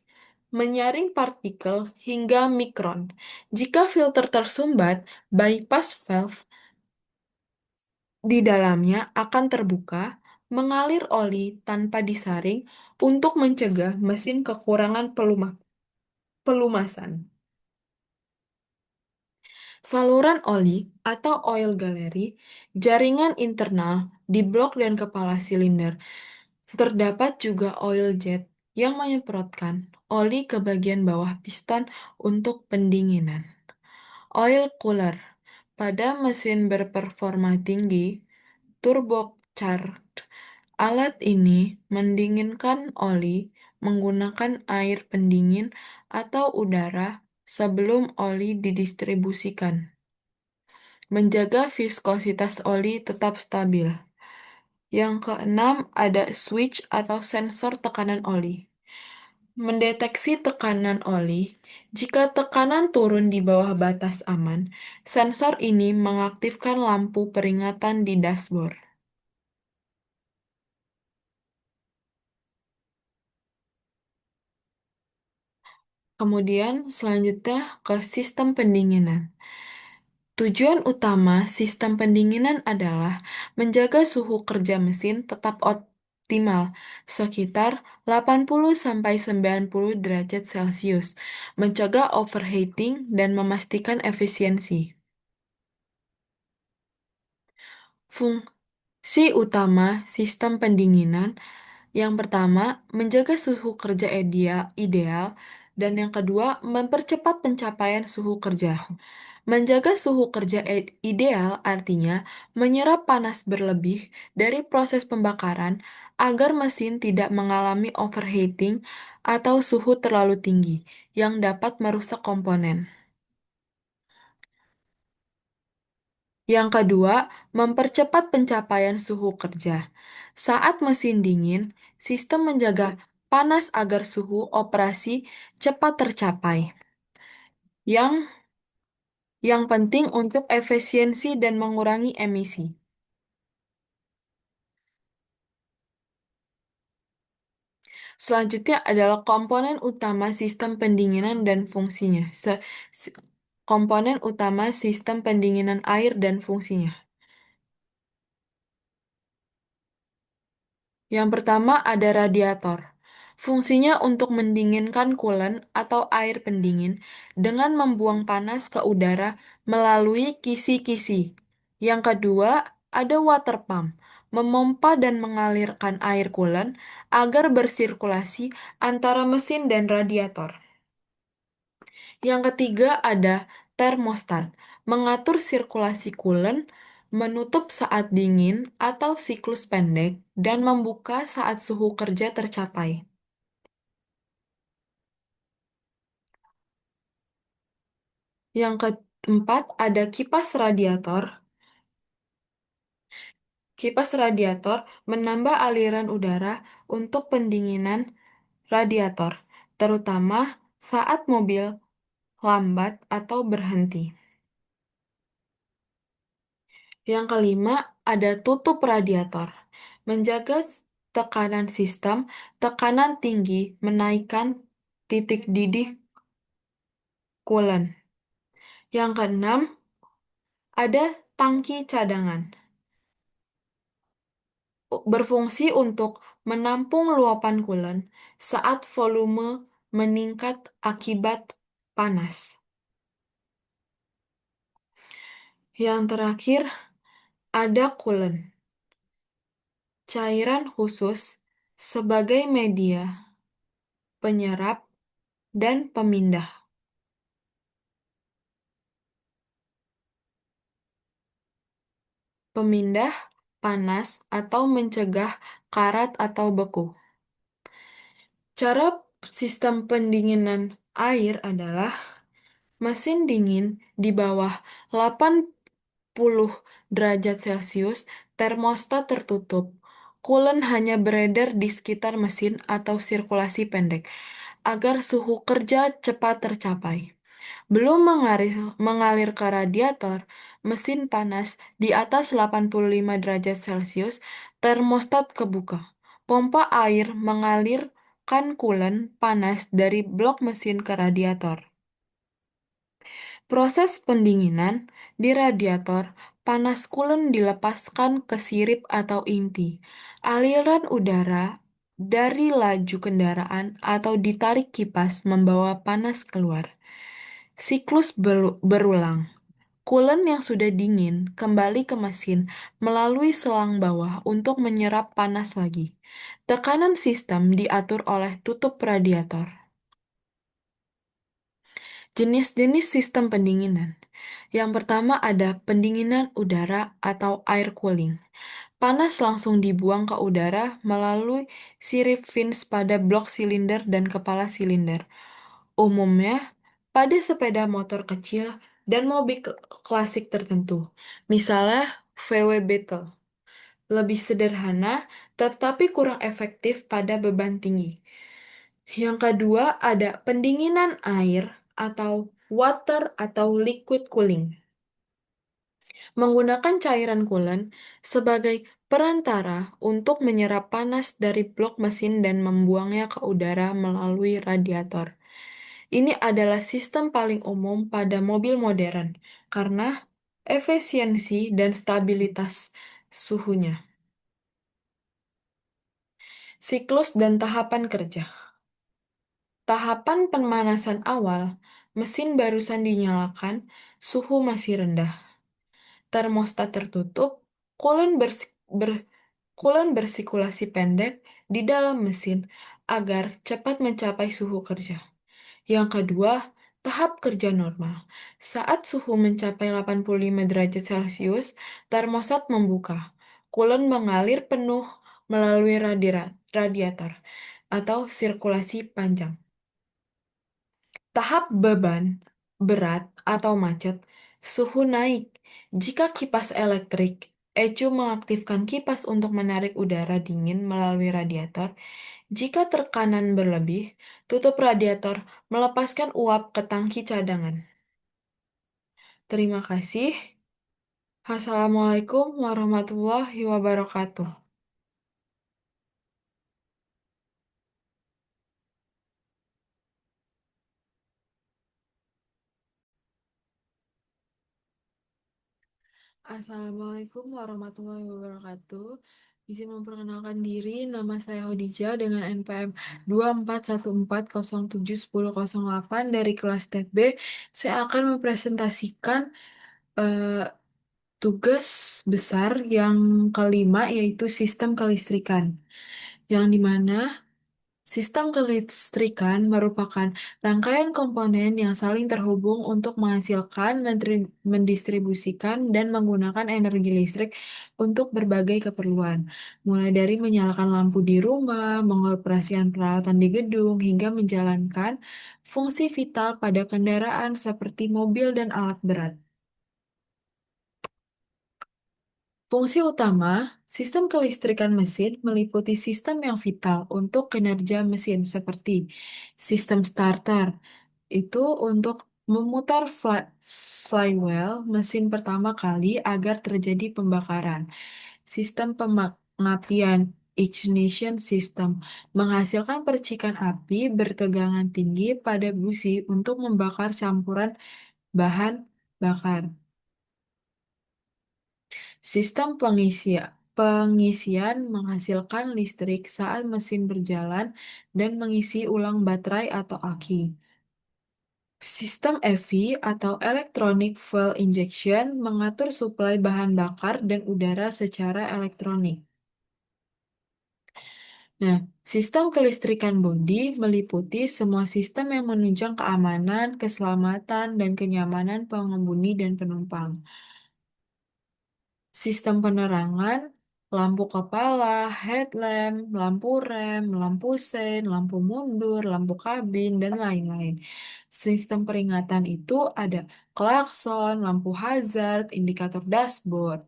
menyaring partikel hingga mikron. Jika filter tersumbat, bypass valve di dalamnya akan terbuka, mengalir oli tanpa disaring untuk mencegah mesin kekurangan pelumasan. Saluran oli atau oil gallery, jaringan internal di blok dan kepala silinder. Terdapat juga oil jet yang menyemprotkan oli ke bagian bawah piston untuk pendinginan. Oil cooler pada mesin berperforma tinggi, turbocharged. Alat ini mendinginkan oli menggunakan air pendingin atau udara sebelum oli didistribusikan. Menjaga viskositas oli tetap stabil. Yang keenam, ada switch atau sensor tekanan oli. Mendeteksi tekanan oli. Jika tekanan turun di bawah batas aman, sensor ini mengaktifkan lampu peringatan di dashboard. Kemudian selanjutnya ke sistem pendinginan. Tujuan utama sistem pendinginan adalah menjaga suhu kerja mesin tetap optimal sekitar 80-90 derajat Celcius, mencegah overheating dan memastikan efisiensi. Fungsi utama sistem pendinginan yang pertama, menjaga suhu kerja ideal, dan yang kedua, mempercepat pencapaian suhu kerja. Menjaga suhu kerja ideal artinya menyerap panas berlebih dari proses pembakaran agar mesin tidak mengalami overheating atau suhu terlalu tinggi yang dapat merusak komponen. Yang kedua, mempercepat pencapaian suhu kerja. Saat mesin dingin, sistem menjaga panas agar suhu operasi cepat tercapai. Yang penting untuk efisiensi dan mengurangi emisi. Selanjutnya adalah komponen utama sistem pendinginan dan fungsinya. Komponen utama sistem pendinginan air dan fungsinya. Yang pertama ada radiator. Fungsinya untuk mendinginkan coolant atau air pendingin dengan membuang panas ke udara melalui kisi-kisi. Yang kedua ada water pump, memompa dan mengalirkan air coolant agar bersirkulasi antara mesin dan radiator. Yang ketiga ada termostat, mengatur sirkulasi coolant, menutup saat dingin atau siklus pendek, dan membuka saat suhu kerja tercapai. Yang keempat ada kipas radiator. Kipas radiator menambah aliran udara untuk pendinginan radiator, terutama saat mobil lambat atau berhenti. Yang kelima, ada tutup radiator. Menjaga tekanan sistem, tekanan tinggi menaikkan titik didih coolant. Yang keenam, ada tangki cadangan. Berfungsi untuk menampung luapan coolant saat volume meningkat akibat panas. Yang terakhir, ada coolant, cairan khusus sebagai media penyerap dan pemindah. pemindah, panas, atau mencegah karat atau beku. Cara sistem pendinginan air adalah mesin dingin di bawah 80 derajat Celcius, termostat tertutup. Coolant hanya beredar di sekitar mesin atau sirkulasi pendek, agar suhu kerja cepat tercapai. Belum mengalir ke radiator, mesin panas di atas 85 derajat Celcius, termostat kebuka. Pompa air mengalirkan coolant panas dari blok mesin ke radiator. Proses pendinginan di radiator, panas coolant dilepaskan ke sirip atau inti. Aliran udara dari laju kendaraan atau ditarik kipas membawa panas keluar. Siklus berulang. Coolant yang sudah dingin kembali ke mesin melalui selang bawah untuk menyerap panas lagi. Tekanan sistem diatur oleh tutup radiator. Jenis-jenis sistem pendinginan. Yang pertama ada pendinginan udara atau air cooling. Panas langsung dibuang ke udara melalui sirip fins pada blok silinder dan kepala silinder. Umumnya pada sepeda motor kecil dan mobil klasik tertentu. Misalnya VW Beetle. Lebih sederhana tetapi kurang efektif pada beban tinggi. Yang kedua ada pendinginan air atau water atau liquid cooling. Menggunakan cairan coolant sebagai perantara untuk menyerap panas dari blok mesin dan membuangnya ke udara melalui radiator. Ini adalah sistem paling umum pada mobil modern karena efisiensi dan stabilitas suhunya. Siklus dan tahapan kerja. Tahapan pemanasan awal, mesin barusan dinyalakan, suhu masih rendah. Termostat tertutup, coolant coolant bersirkulasi pendek di dalam mesin agar cepat mencapai suhu kerja. Yang kedua, tahap kerja normal. Saat suhu mencapai 85 derajat Celcius, termostat membuka. Coolant mengalir penuh melalui radiator atau sirkulasi panjang. Tahap beban, berat, atau macet, suhu naik. Jika kipas elektrik, ECU mengaktifkan kipas untuk menarik udara dingin melalui radiator. Jika tekanan berlebih, tutup radiator melepaskan uap ke tangki cadangan. Terima kasih. Assalamualaikum warahmatullahi wabarakatuh. Assalamualaikum warahmatullahi wabarakatuh. Izin memperkenalkan diri, nama saya Hodijah dengan NPM 2414071008 dari kelas Tab B. Saya akan mempresentasikan eh, tugas besar yang kelima, yaitu sistem kelistrikan. Yang dimana sistem kelistrikan merupakan rangkaian komponen yang saling terhubung untuk menghasilkan, mendistribusikan, dan menggunakan energi listrik untuk berbagai keperluan, mulai dari menyalakan lampu di rumah, mengoperasikan peralatan di gedung, hingga menjalankan fungsi vital pada kendaraan seperti mobil dan alat berat. Fungsi utama sistem kelistrikan mesin meliputi sistem yang vital untuk kinerja mesin seperti sistem starter, itu untuk memutar flywheel mesin pertama kali agar terjadi pembakaran. Sistem pengaptian ignition system menghasilkan percikan api bertegangan tinggi pada busi untuk membakar campuran bahan bakar. Sistem pengisian menghasilkan listrik saat mesin berjalan dan mengisi ulang baterai atau aki. Sistem EV atau Electronic Fuel Injection mengatur suplai bahan bakar dan udara secara elektronik. Nah, sistem kelistrikan bodi meliputi semua sistem yang menunjang keamanan, keselamatan, dan kenyamanan pengemudi dan penumpang. sistem penerangan, lampu kepala, headlamp, lampu rem, lampu sein, lampu mundur, lampu kabin, dan lain-lain. Sistem peringatan itu ada klakson, lampu hazard, indikator dashboard.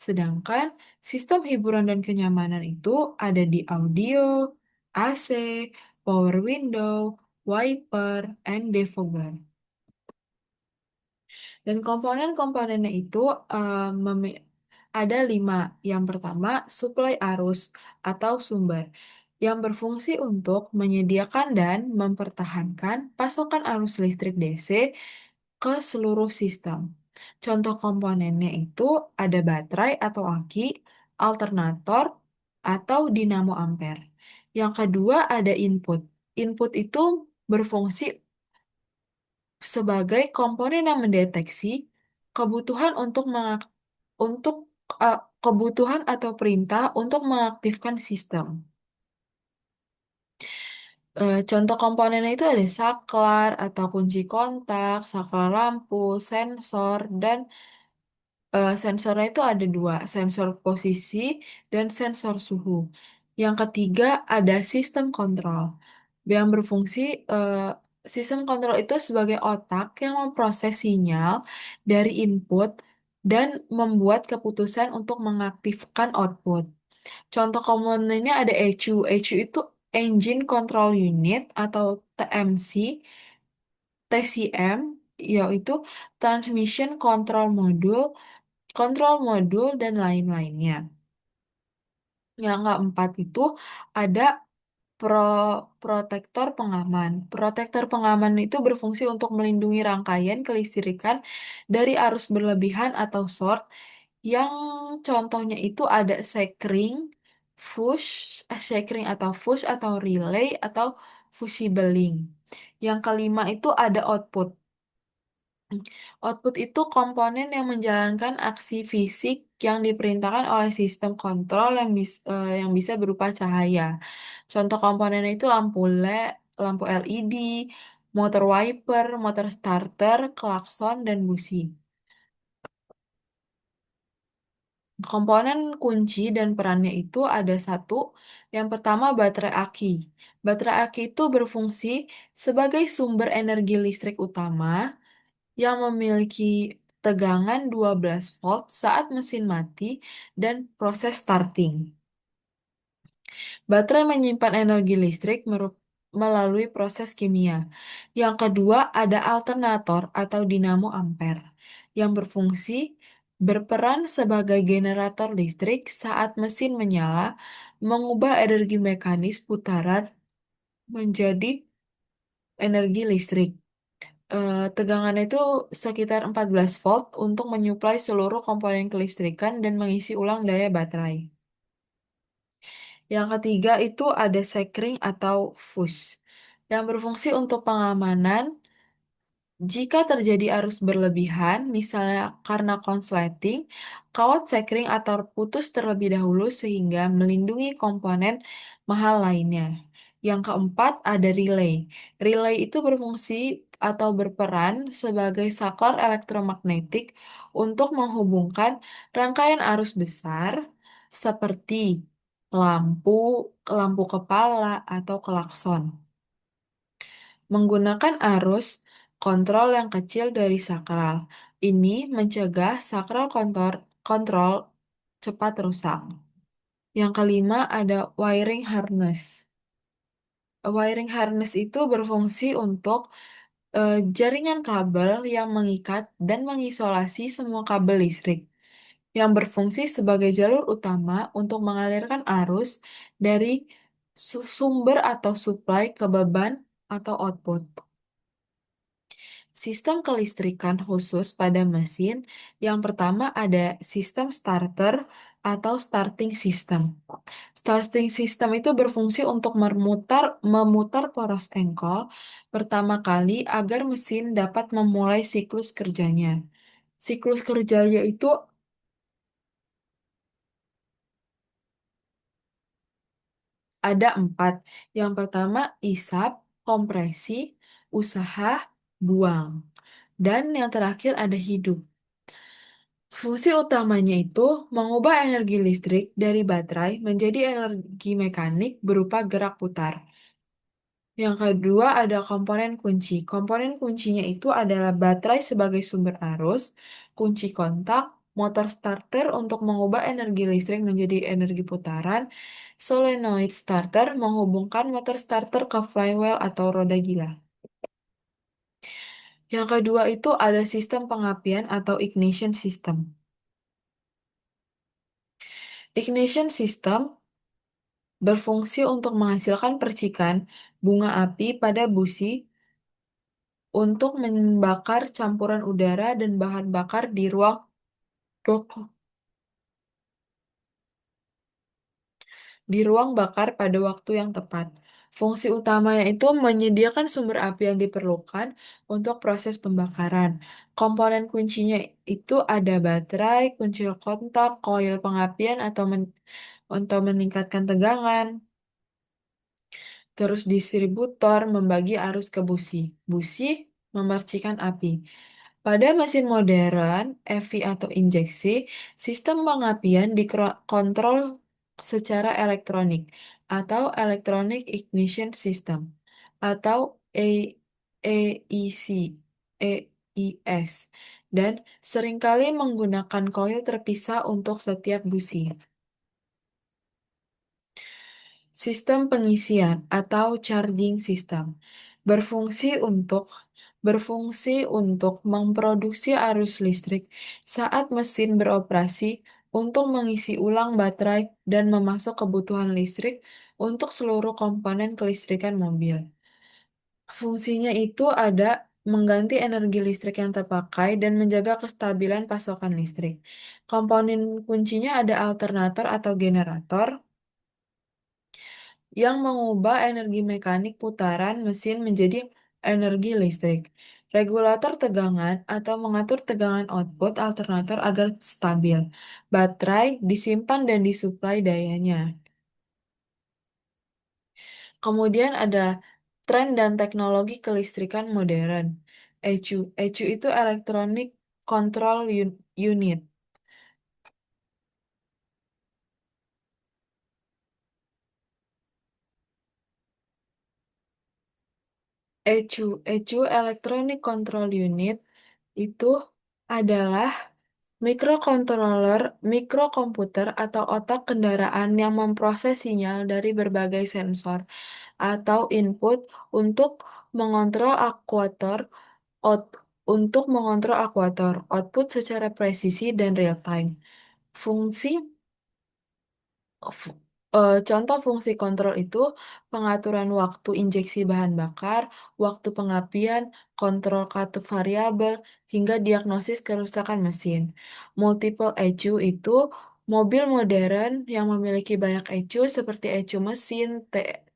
Sedangkan sistem hiburan dan kenyamanan itu ada di audio, AC, power window, wiper, and defogger. Dan komponen-komponennya itu eh, memi- ada 5. Yang pertama, suplai arus atau sumber yang berfungsi untuk menyediakan dan mempertahankan pasokan arus listrik DC ke seluruh sistem. Contoh komponennya itu ada baterai atau aki, alternator, atau dinamo ampere. Yang kedua ada input. Input itu berfungsi sebagai komponen yang mendeteksi kebutuhan untuk kebutuhan atau perintah untuk mengaktifkan sistem. Contoh komponennya itu ada saklar atau kunci kontak, saklar lampu, sensor, dan sensornya itu ada 2, sensor posisi dan sensor suhu. Yang ketiga ada sistem kontrol, yang berfungsi eh, sistem kontrol itu sebagai otak yang memproses sinyal dari input dan membuat keputusan untuk mengaktifkan output. Contoh komponennya ada ECU. ECU itu Engine Control Unit atau TMC, TCM, yaitu Transmission Control Module, dan lain-lainnya. Yang keempat itu ada pro protektor pengaman. Protektor pengaman itu berfungsi untuk melindungi rangkaian kelistrikan dari arus berlebihan atau short, yang contohnya itu ada sekring atau fuse atau relay atau fusible link. Yang kelima itu ada output. Output itu komponen yang menjalankan aksi fisik yang diperintahkan oleh sistem kontrol yang bisa berupa cahaya. Contoh komponennya itu lampu LED, motor wiper, motor starter, klakson, dan busi. Komponen kunci dan perannya itu ada 1. Yang pertama baterai aki. Baterai aki itu berfungsi sebagai sumber energi listrik utama yang memiliki tegangan 12 volt saat mesin mati dan proses starting. Baterai menyimpan energi listrik melalui proses kimia. Yang kedua ada alternator atau dinamo ampere yang berperan sebagai generator listrik saat mesin menyala, mengubah energi mekanis putaran menjadi energi listrik. Tegangannya itu sekitar 14 volt untuk menyuplai seluruh komponen kelistrikan dan mengisi ulang daya baterai. Yang ketiga itu ada sekring atau fuse yang berfungsi untuk pengamanan jika terjadi arus berlebihan, misalnya karena konsleting, kawat sekring atau putus terlebih dahulu sehingga melindungi komponen mahal lainnya. Yang keempat ada relay. Relay itu berfungsi atau berperan sebagai saklar elektromagnetik untuk menghubungkan rangkaian arus besar seperti lampu, lampu kepala, atau klakson. Menggunakan arus kontrol yang kecil dari sakral. Ini mencegah sakral kontrol cepat rusak. Yang kelima ada wiring harness. Wiring harness itu berfungsi untuk jaringan kabel yang mengikat dan mengisolasi semua kabel listrik, yang berfungsi sebagai jalur utama untuk mengalirkan arus dari sumber atau supply ke beban atau output. Sistem kelistrikan khusus pada mesin, yang pertama ada sistem starter atau starting system. Starting system itu berfungsi untuk memutar poros engkol pertama kali agar mesin dapat memulai siklus kerjanya. Siklus kerjanya itu ada 4. Yang pertama isap, kompresi, usaha, buang. Dan yang terakhir ada hidup. Fungsi utamanya itu mengubah energi listrik dari baterai menjadi energi mekanik berupa gerak putar. Yang kedua ada komponen kunci. Komponen kuncinya itu adalah baterai sebagai sumber arus, kunci kontak, motor starter untuk mengubah energi listrik menjadi energi putaran, solenoid starter menghubungkan motor starter ke flywheel atau roda gila. Yang kedua itu ada sistem pengapian atau ignition system. Ignition system berfungsi untuk menghasilkan percikan bunga api pada busi untuk membakar campuran udara dan bahan bakar dok- di ruang bakar pada waktu yang tepat. Fungsi utamanya itu menyediakan sumber api yang diperlukan untuk proses pembakaran. Komponen kuncinya itu ada baterai, kunci kontak, koil pengapian untuk meningkatkan tegangan. Terus distributor membagi arus ke busi. Busi memercikan api. Pada mesin modern, EV atau injeksi, sistem pengapian dikontrol secara elektronik atau Electronic Ignition System atau EIC, EIS, dan seringkali menggunakan koil terpisah untuk setiap busi. Sistem pengisian atau charging system berfungsi untuk memproduksi arus listrik saat mesin beroperasi untuk mengisi ulang baterai dan memasok kebutuhan listrik untuk seluruh komponen kelistrikan mobil. Fungsinya itu ada mengganti energi listrik yang terpakai dan menjaga kestabilan pasokan listrik. Komponen kuncinya ada alternator atau generator yang mengubah energi mekanik putaran mesin menjadi energi listrik. Regulator tegangan atau mengatur tegangan output alternator agar stabil. Baterai disimpan dan disuplai dayanya. Kemudian ada tren dan teknologi kelistrikan modern. ECU. ECU itu Electronic Control Unit. ECU Electronic Control Unit itu adalah mikrokontroller, mikrokomputer atau otak kendaraan yang memproses sinyal dari berbagai sensor atau input untuk mengontrol akuator untuk mengontrol akuator output secara presisi dan real time. Fungsi Fu- contoh fungsi kontrol itu pengaturan waktu injeksi bahan bakar, waktu pengapian, kontrol katup variabel, hingga diagnosis kerusakan mesin. Multiple ECU itu mobil modern yang memiliki banyak ECU seperti ECU mesin,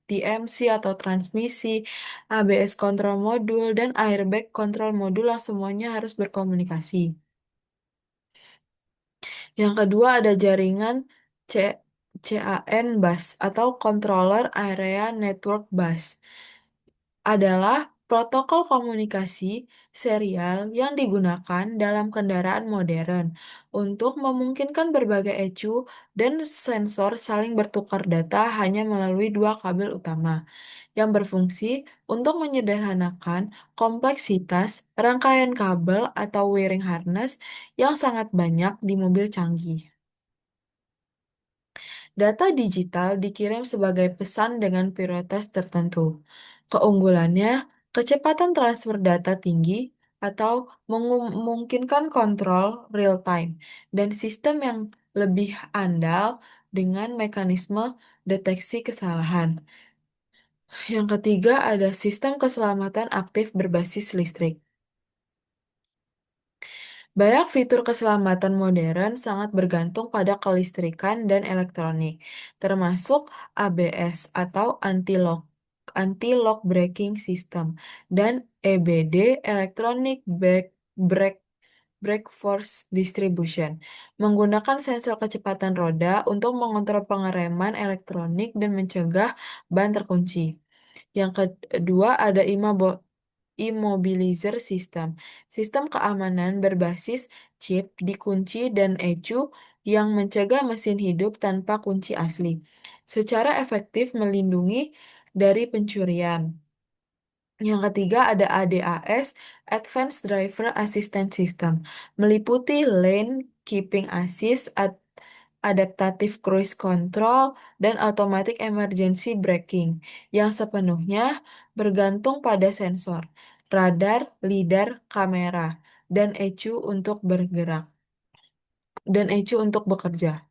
TMC atau transmisi, ABS kontrol modul, dan airbag kontrol modul yang semuanya harus berkomunikasi. Yang kedua ada jaringan C CAN bus atau Controller Area Network Bus adalah protokol komunikasi serial yang digunakan dalam kendaraan modern untuk memungkinkan berbagai ECU dan sensor saling bertukar data hanya melalui dua kabel utama yang berfungsi untuk menyederhanakan kompleksitas rangkaian kabel atau wiring harness yang sangat banyak di mobil canggih. Data digital dikirim sebagai pesan dengan prioritas tertentu. Keunggulannya, kecepatan transfer data tinggi atau memungkinkan kontrol real time dan sistem yang lebih andal dengan mekanisme deteksi kesalahan. Yang ketiga ada sistem keselamatan aktif berbasis listrik. Banyak fitur keselamatan modern sangat bergantung pada kelistrikan dan elektronik, termasuk ABS atau anti-lock braking system dan EBD Electronic Brake Force Distribution, menggunakan sensor kecepatan roda untuk mengontrol pengereman elektronik dan mencegah ban terkunci. Yang kedua ada immobilizer system, sistem keamanan berbasis chip, dikunci, dan ecu yang mencegah mesin hidup tanpa kunci asli, secara efektif melindungi dari pencurian. Yang ketiga ada ADAS, Advanced Driver Assistance System, meliputi Lane Keeping Assist, Adaptive Cruise Control, dan Automatic Emergency Braking, yang sepenuhnya bergantung pada sensor, radar, lidar, kamera, dan ECU untuk bergerak, dan ECU untuk bekerja.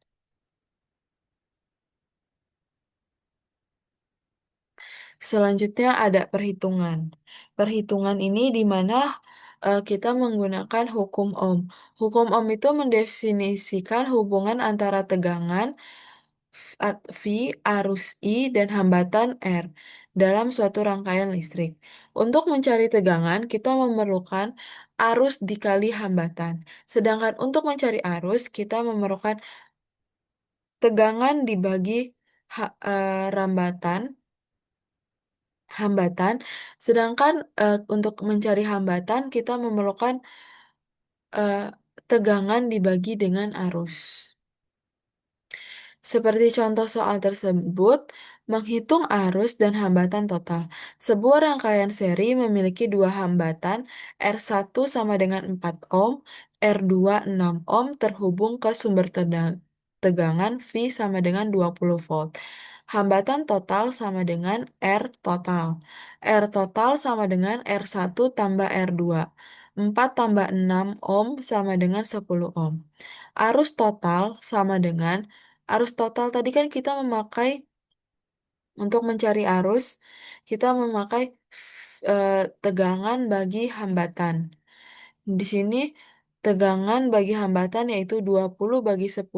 Selanjutnya ada perhitungan. Perhitungan ini di mana kita menggunakan hukum Ohm. Hukum Ohm itu mendefinisikan hubungan antara tegangan V, arus I, dan hambatan R dalam suatu rangkaian listrik. Untuk mencari tegangan, kita memerlukan arus dikali hambatan. Sedangkan untuk mencari arus, kita memerlukan tegangan dibagi rambatan hambatan, sedangkan untuk mencari hambatan kita memerlukan eh, tegangan dibagi dengan arus. Seperti contoh soal tersebut, menghitung arus dan hambatan total. Sebuah rangkaian seri memiliki dua hambatan, R1 sama dengan 4 ohm, R2 6 ohm terhubung ke sumber tegangan V sama dengan 20 volt. Hambatan total sama dengan R total. R total sama dengan R1 tambah R2. 4 tambah 6 ohm sama dengan 10 ohm. Arus total sama dengan Arus total tadi kan kita memakai untuk mencari arus, kita memakai tegangan bagi hambatan. Di sini tegangan bagi hambatan yaitu 20 bagi 10,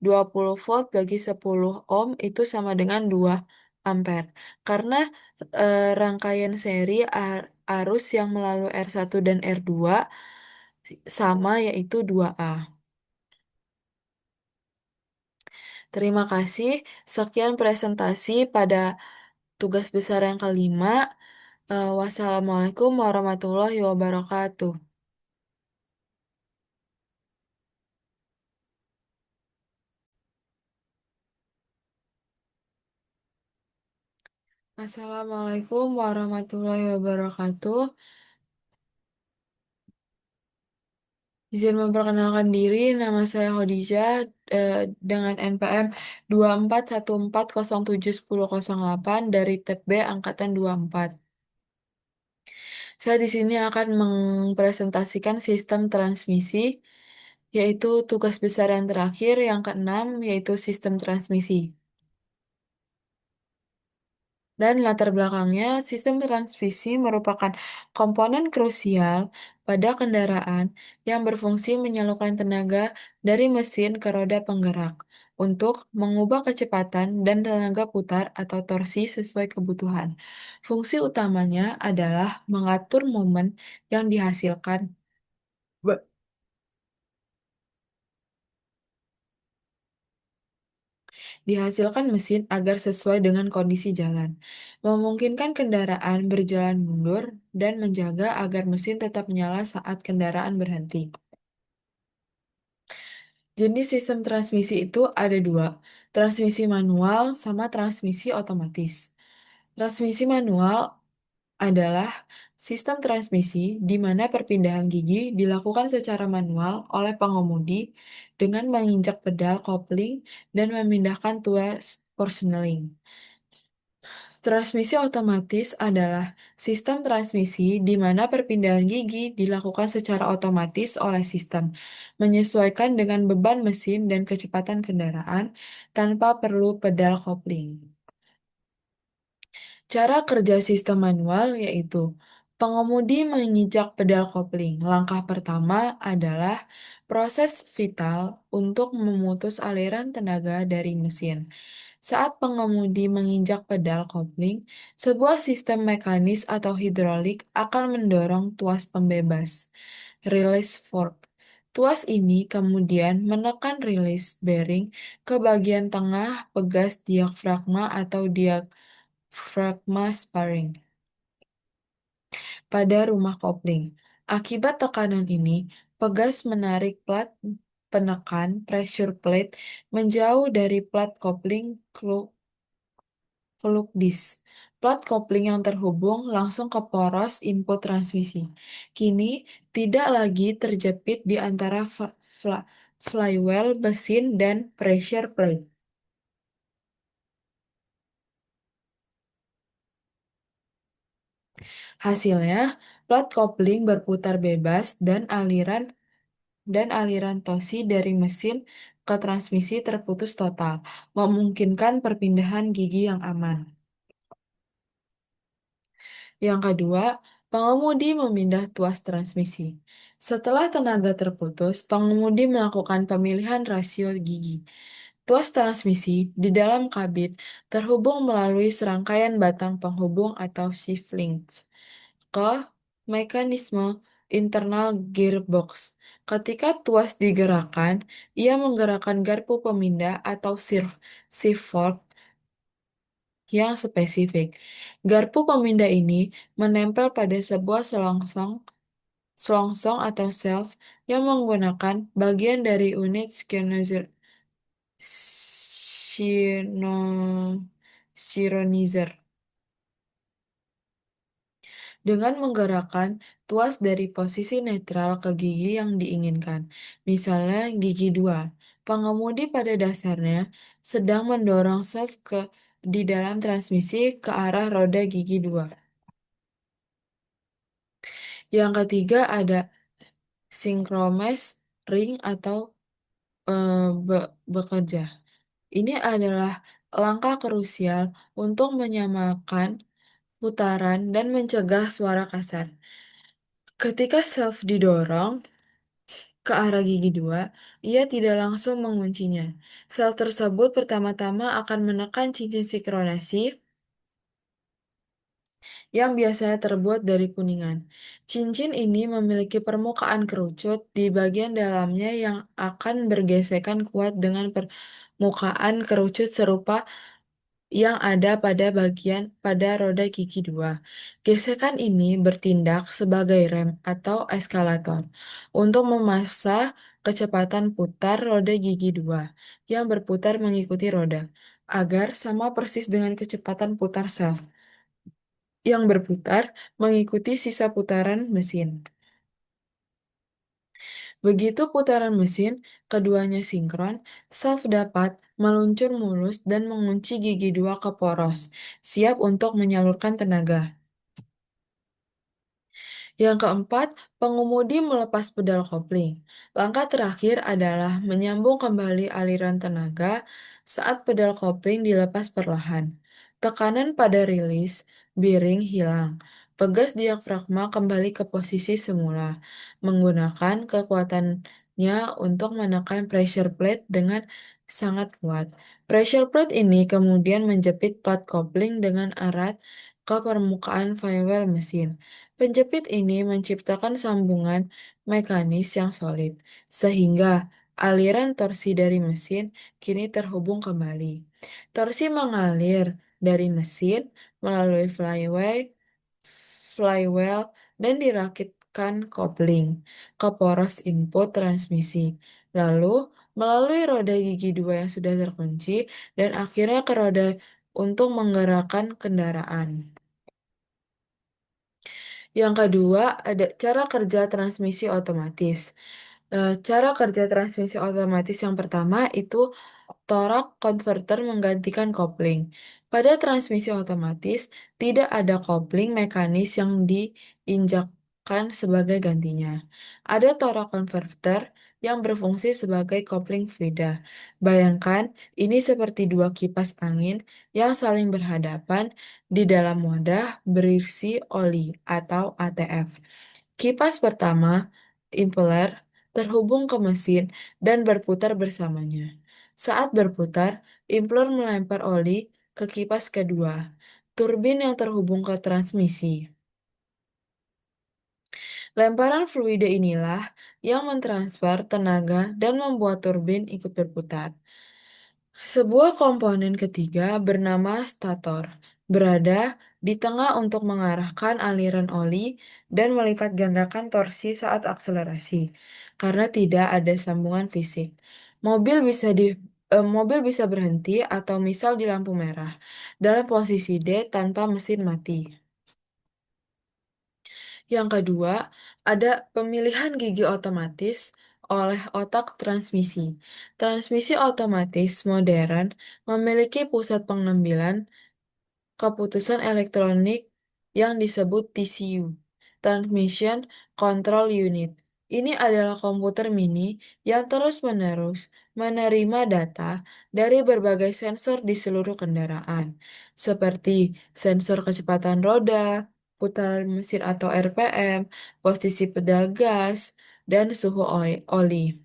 20 volt bagi 10 ohm itu sama dengan 2 ampere. Karena rangkaian seri arus yang melalui R1 dan R2 sama yaitu 2A. Terima kasih. Sekian presentasi pada tugas besar yang kelima. Wassalamualaikum warahmatullahi wabarakatuh. Assalamualaikum warahmatullahi wabarakatuh. Izin memperkenalkan diri, nama saya Khadijah dengan NPM 2414071008 dari TEP B Angkatan 24. Saya di sini akan mempresentasikan sistem transmisi, yaitu tugas besar yang terakhir, yang keenam, yaitu sistem transmisi. Dan latar belakangnya, sistem transmisi merupakan komponen krusial pada kendaraan yang berfungsi menyalurkan tenaga dari mesin ke roda penggerak untuk mengubah kecepatan dan tenaga putar atau torsi sesuai kebutuhan. Fungsi utamanya adalah mengatur momen yang dihasilkan mesin agar sesuai dengan kondisi jalan, memungkinkan kendaraan berjalan mundur, dan menjaga agar mesin tetap nyala saat kendaraan berhenti. Jenis sistem transmisi itu ada dua, transmisi manual sama transmisi otomatis. Transmisi manual adalah sistem transmisi di mana perpindahan gigi dilakukan secara manual oleh pengemudi dengan menginjak pedal kopling dan memindahkan tuas portioning. Transmisi otomatis adalah sistem transmisi di mana perpindahan gigi dilakukan secara otomatis oleh sistem, menyesuaikan dengan beban mesin dan kecepatan kendaraan tanpa perlu pedal kopling. Cara kerja sistem manual yaitu pengemudi menginjak pedal kopling. Langkah pertama adalah proses vital untuk memutus aliran tenaga dari mesin. Saat pengemudi menginjak pedal kopling, sebuah sistem mekanis atau hidrolik akan mendorong tuas pembebas, release fork. Tuas ini kemudian menekan release bearing ke bagian tengah pegas diafragma atau diafragma sparing. pada rumah kopling. Akibat tekanan ini, pegas menarik plat penekan pressure plate menjauh dari plat kopling Kluk disk. Plat kopling yang terhubung langsung ke poros input transmisi. Kini tidak lagi terjepit di antara flywheel mesin dan pressure plate. Hasilnya, plat kopling berputar bebas dan aliran tosi dari mesin ke transmisi terputus total, memungkinkan perpindahan gigi yang aman. Yang kedua, pengemudi memindah tuas transmisi. Setelah tenaga terputus, pengemudi melakukan pemilihan rasio gigi. Tuas transmisi di dalam kabin terhubung melalui serangkaian batang penghubung atau shift links ke mekanisme internal gearbox. Ketika tuas digerakkan, ia menggerakkan garpu pemindah atau shift fork yang spesifik. Garpu pemindah ini menempel pada sebuah selongsong selongsong atau shelf yang menggunakan bagian dari unit synchronizer. Dengan menggerakkan tuas dari posisi netral ke gigi yang diinginkan. Misalnya gigi 2. Pengemudi pada dasarnya sedang mendorong shaft di dalam transmisi ke arah roda gigi 2. Yang ketiga ada synchronous ring atau bekerja. Ini adalah langkah krusial untuk menyamakan putaran dan mencegah suara kasar. Ketika self didorong ke arah gigi 2, ia tidak langsung menguncinya. Sel tersebut pertama-tama akan menekan cincin sinkronasi yang biasanya terbuat dari kuningan. Cincin ini memiliki permukaan kerucut di bagian dalamnya yang akan bergesekan kuat dengan permukaan kerucut serupa yang ada pada roda gigi 2. Gesekan ini bertindak sebagai rem atau eskalator untuk memaksa kecepatan putar roda gigi 2 yang berputar mengikuti roda, agar sama persis dengan kecepatan putar shaft yang berputar mengikuti sisa putaran mesin. Begitu putaran mesin keduanya sinkron, shaft dapat meluncur mulus dan mengunci gigi 2 ke poros, siap untuk menyalurkan tenaga. Yang keempat, pengemudi melepas pedal kopling. Langkah terakhir adalah menyambung kembali aliran tenaga saat pedal kopling dilepas perlahan. Tekanan pada rilis, bearing hilang. Pegas diafragma kembali ke posisi semula, menggunakan kekuatannya untuk menekan pressure plate dengan sangat kuat. Pressure plate ini kemudian menjepit plat kopling dengan erat ke permukaan flywheel mesin. Penjepit ini menciptakan sambungan mekanis yang solid, sehingga aliran torsi dari mesin kini terhubung kembali. Torsi mengalir dari mesin melalui flywheel dan dirakitkan kopling ke poros input transmisi. Lalu, melalui roda gigi 2 yang sudah terkunci, dan akhirnya ke roda untuk menggerakkan kendaraan. Yang kedua, ada cara kerja transmisi otomatis. Cara kerja transmisi otomatis yang pertama itu torque converter menggantikan kopling. Pada transmisi otomatis, tidak ada kopling mekanis yang diinjakkan sebagai gantinya. Ada torque converter yang berfungsi sebagai kopling fluida. Bayangkan, ini seperti dua kipas angin yang saling berhadapan di dalam wadah berisi oli atau ATF. Kipas pertama, impeller, terhubung ke mesin dan berputar bersamanya. Saat berputar, impeller melempar oli ke kipas kedua, turbin yang terhubung ke transmisi. Lemparan fluida inilah yang mentransfer tenaga dan membuat turbin ikut berputar. Sebuah komponen ketiga bernama stator berada di tengah untuk mengarahkan aliran oli dan melipat gandakan torsi saat akselerasi, karena tidak ada sambungan fisik. Mobil bisa berhenti atau misal di lampu merah dalam posisi D tanpa mesin mati. Yang kedua, ada pemilihan gigi otomatis oleh otak transmisi. Transmisi otomatis modern memiliki pusat pengambilan keputusan elektronik yang disebut TCU, Transmission Control Unit. Ini adalah komputer mini yang terus-menerus menerima data dari berbagai sensor di seluruh kendaraan, seperti sensor kecepatan roda, putaran mesin atau RPM, posisi pedal gas, dan suhu oli.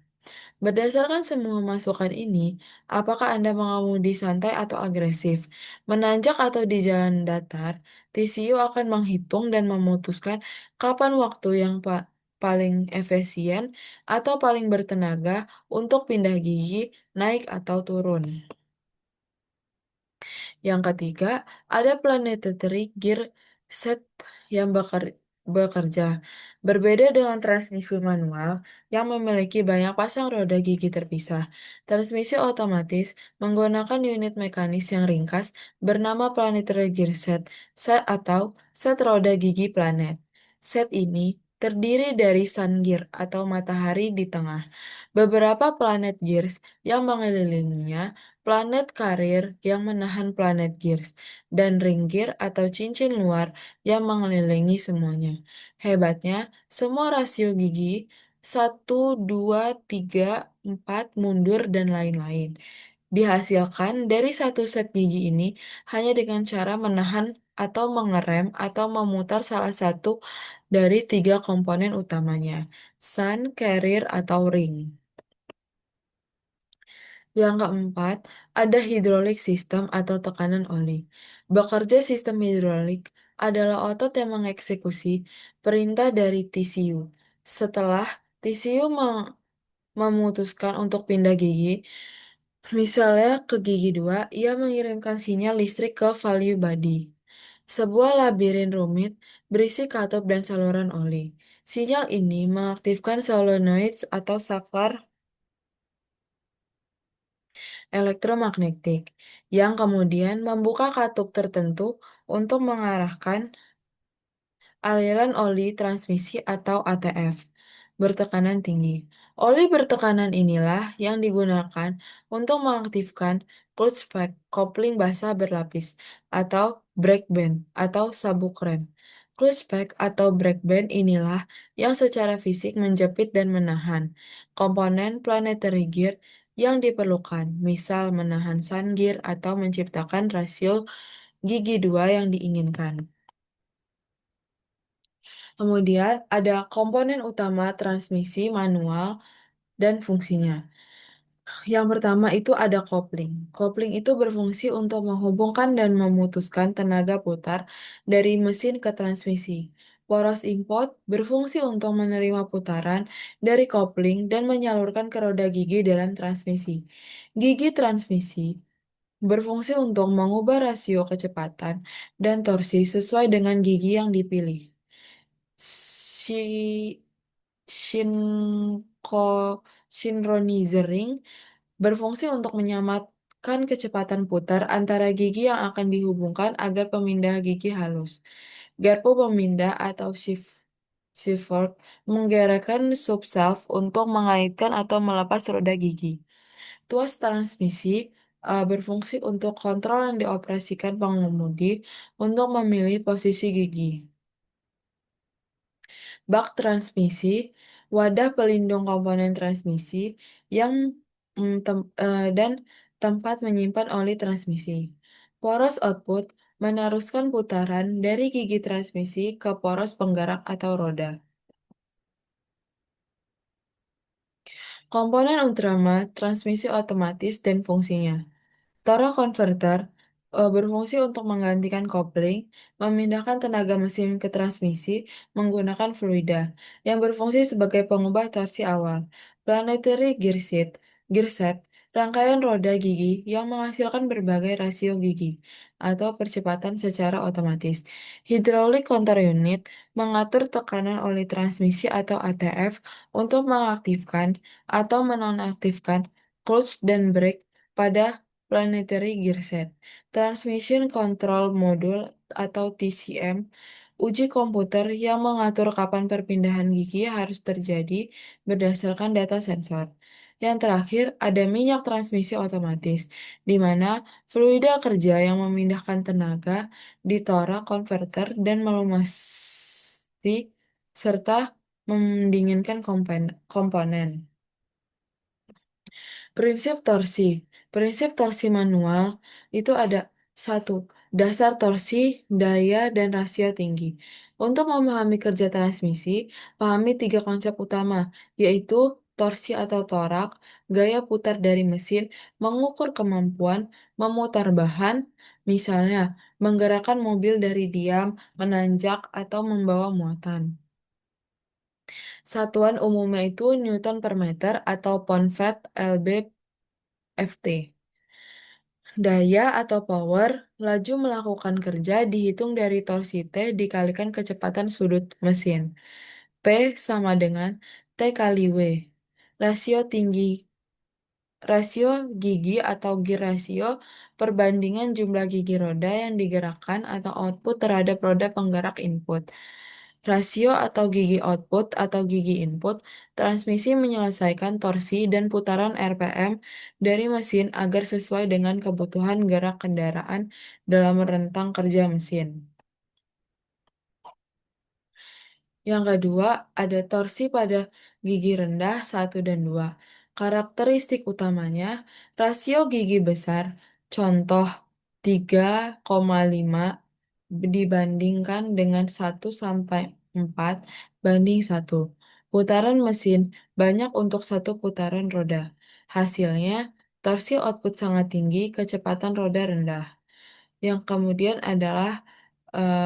Berdasarkan semua masukan ini, apakah Anda mengemudi santai atau agresif, menanjak atau di jalan datar? TCU akan menghitung dan memutuskan kapan waktu yang paling efisien atau paling bertenaga untuk pindah gigi, naik atau turun. Yang ketiga, ada planetary gear set yang bekerja. Berbeda dengan transmisi manual yang memiliki banyak pasang roda gigi terpisah. Transmisi otomatis menggunakan unit mekanis yang ringkas bernama planetary gear set atau set roda gigi planet. Set ini terdiri dari sun gear atau matahari di tengah, beberapa planet gears yang mengelilinginya, planet karir yang menahan planet gears, dan ring gear atau cincin luar yang mengelilingi semuanya. Hebatnya, semua rasio gigi 1, 2, 3, 4 mundur dan lain-lain dihasilkan dari satu set gigi ini hanya dengan cara menahan atau mengerem atau memutar salah satu dari tiga komponen utamanya, sun, carrier, atau ring. Yang keempat, ada hidrolik sistem atau tekanan oli. Bekerja sistem hidrolik adalah otot yang mengeksekusi perintah dari TCU. Setelah TCU memutuskan untuk pindah gigi, misalnya ke gigi 2, ia mengirimkan sinyal listrik ke value body. Sebuah labirin rumit berisi katup dan saluran oli. Sinyal ini mengaktifkan solenoid atau saklar elektromagnetik yang kemudian membuka katup tertentu untuk mengarahkan aliran oli transmisi atau ATF bertekanan tinggi. Oli bertekanan inilah yang digunakan untuk mengaktifkan clutch pack kopling basah berlapis atau brake band atau sabuk rem. Clutch pack atau brake band inilah yang secara fisik menjepit dan menahan komponen planetary gear yang diperlukan, misal menahan sun gear atau menciptakan rasio gigi 2 yang diinginkan. Kemudian ada komponen utama transmisi manual dan fungsinya. Yang pertama itu ada kopling. Kopling itu berfungsi untuk menghubungkan dan memutuskan tenaga putar dari mesin ke transmisi. Poros import berfungsi untuk menerima putaran dari kopling dan menyalurkan ke roda gigi dalam transmisi. Gigi transmisi berfungsi untuk mengubah rasio kecepatan dan torsi sesuai dengan gigi yang dipilih. Si Shinko synchronizing berfungsi untuk menyamakan kecepatan putar antara gigi yang akan dihubungkan agar pemindah gigi halus. Garpu pemindah atau shift fork menggerakkan subsalve untuk mengaitkan atau melepas roda gigi. Tuas transmisi berfungsi untuk kontrol yang dioperasikan pengemudi untuk memilih posisi gigi. Bak transmisi, wadah pelindung komponen transmisi yang dan tempat menyimpan oli transmisi. Poros output meneruskan putaran dari gigi transmisi ke poros penggerak atau roda. Komponen utama transmisi otomatis dan fungsinya. Torque converter berfungsi untuk menggantikan kopling, memindahkan tenaga mesin ke transmisi menggunakan fluida, yang berfungsi sebagai pengubah torsi awal. Planetary gearset rangkaian roda gigi yang menghasilkan berbagai rasio gigi atau percepatan secara otomatis. Hydraulic control unit mengatur tekanan oleh transmisi atau ATF untuk mengaktifkan atau menonaktifkan clutch dan brake pada planetary gearset. Transmission Control Module atau TCM, uji komputer yang mengatur kapan perpindahan gigi harus terjadi berdasarkan data sensor. Yang terakhir, ada minyak transmisi otomatis, di mana fluida kerja yang memindahkan tenaga di torak konverter dan melumasi serta mendinginkan komponen. Prinsip torsi. Prinsip torsi manual itu ada satu, dasar torsi, daya, dan rasio tinggi. Untuk memahami kerja transmisi, pahami tiga konsep utama, yaitu torsi atau torak, gaya putar dari mesin, mengukur kemampuan, memutar bahan, misalnya menggerakkan mobil dari diam, menanjak, atau membawa muatan. Satuan umumnya itu Newton per meter atau pound feet lb ft. Daya atau power, laju melakukan kerja dihitung dari torsi T dikalikan kecepatan sudut mesin. P sama dengan T kali W. Rasio tinggi, rasio gigi atau gear ratio, perbandingan jumlah gigi roda yang digerakkan atau output terhadap roda penggerak input. Rasio atau gigi output atau gigi input, transmisi menyelesaikan torsi dan putaran RPM dari mesin agar sesuai dengan kebutuhan gerak kendaraan dalam rentang kerja mesin. Yang kedua, ada torsi pada gigi rendah satu dan 2. Karakteristik utamanya, rasio gigi besar, contoh 3,5 dibandingkan dengan 1 sampai 4 banding 1. Putaran mesin banyak untuk satu putaran roda. Hasilnya, torsi output sangat tinggi, kecepatan roda rendah. Yang kemudian adalah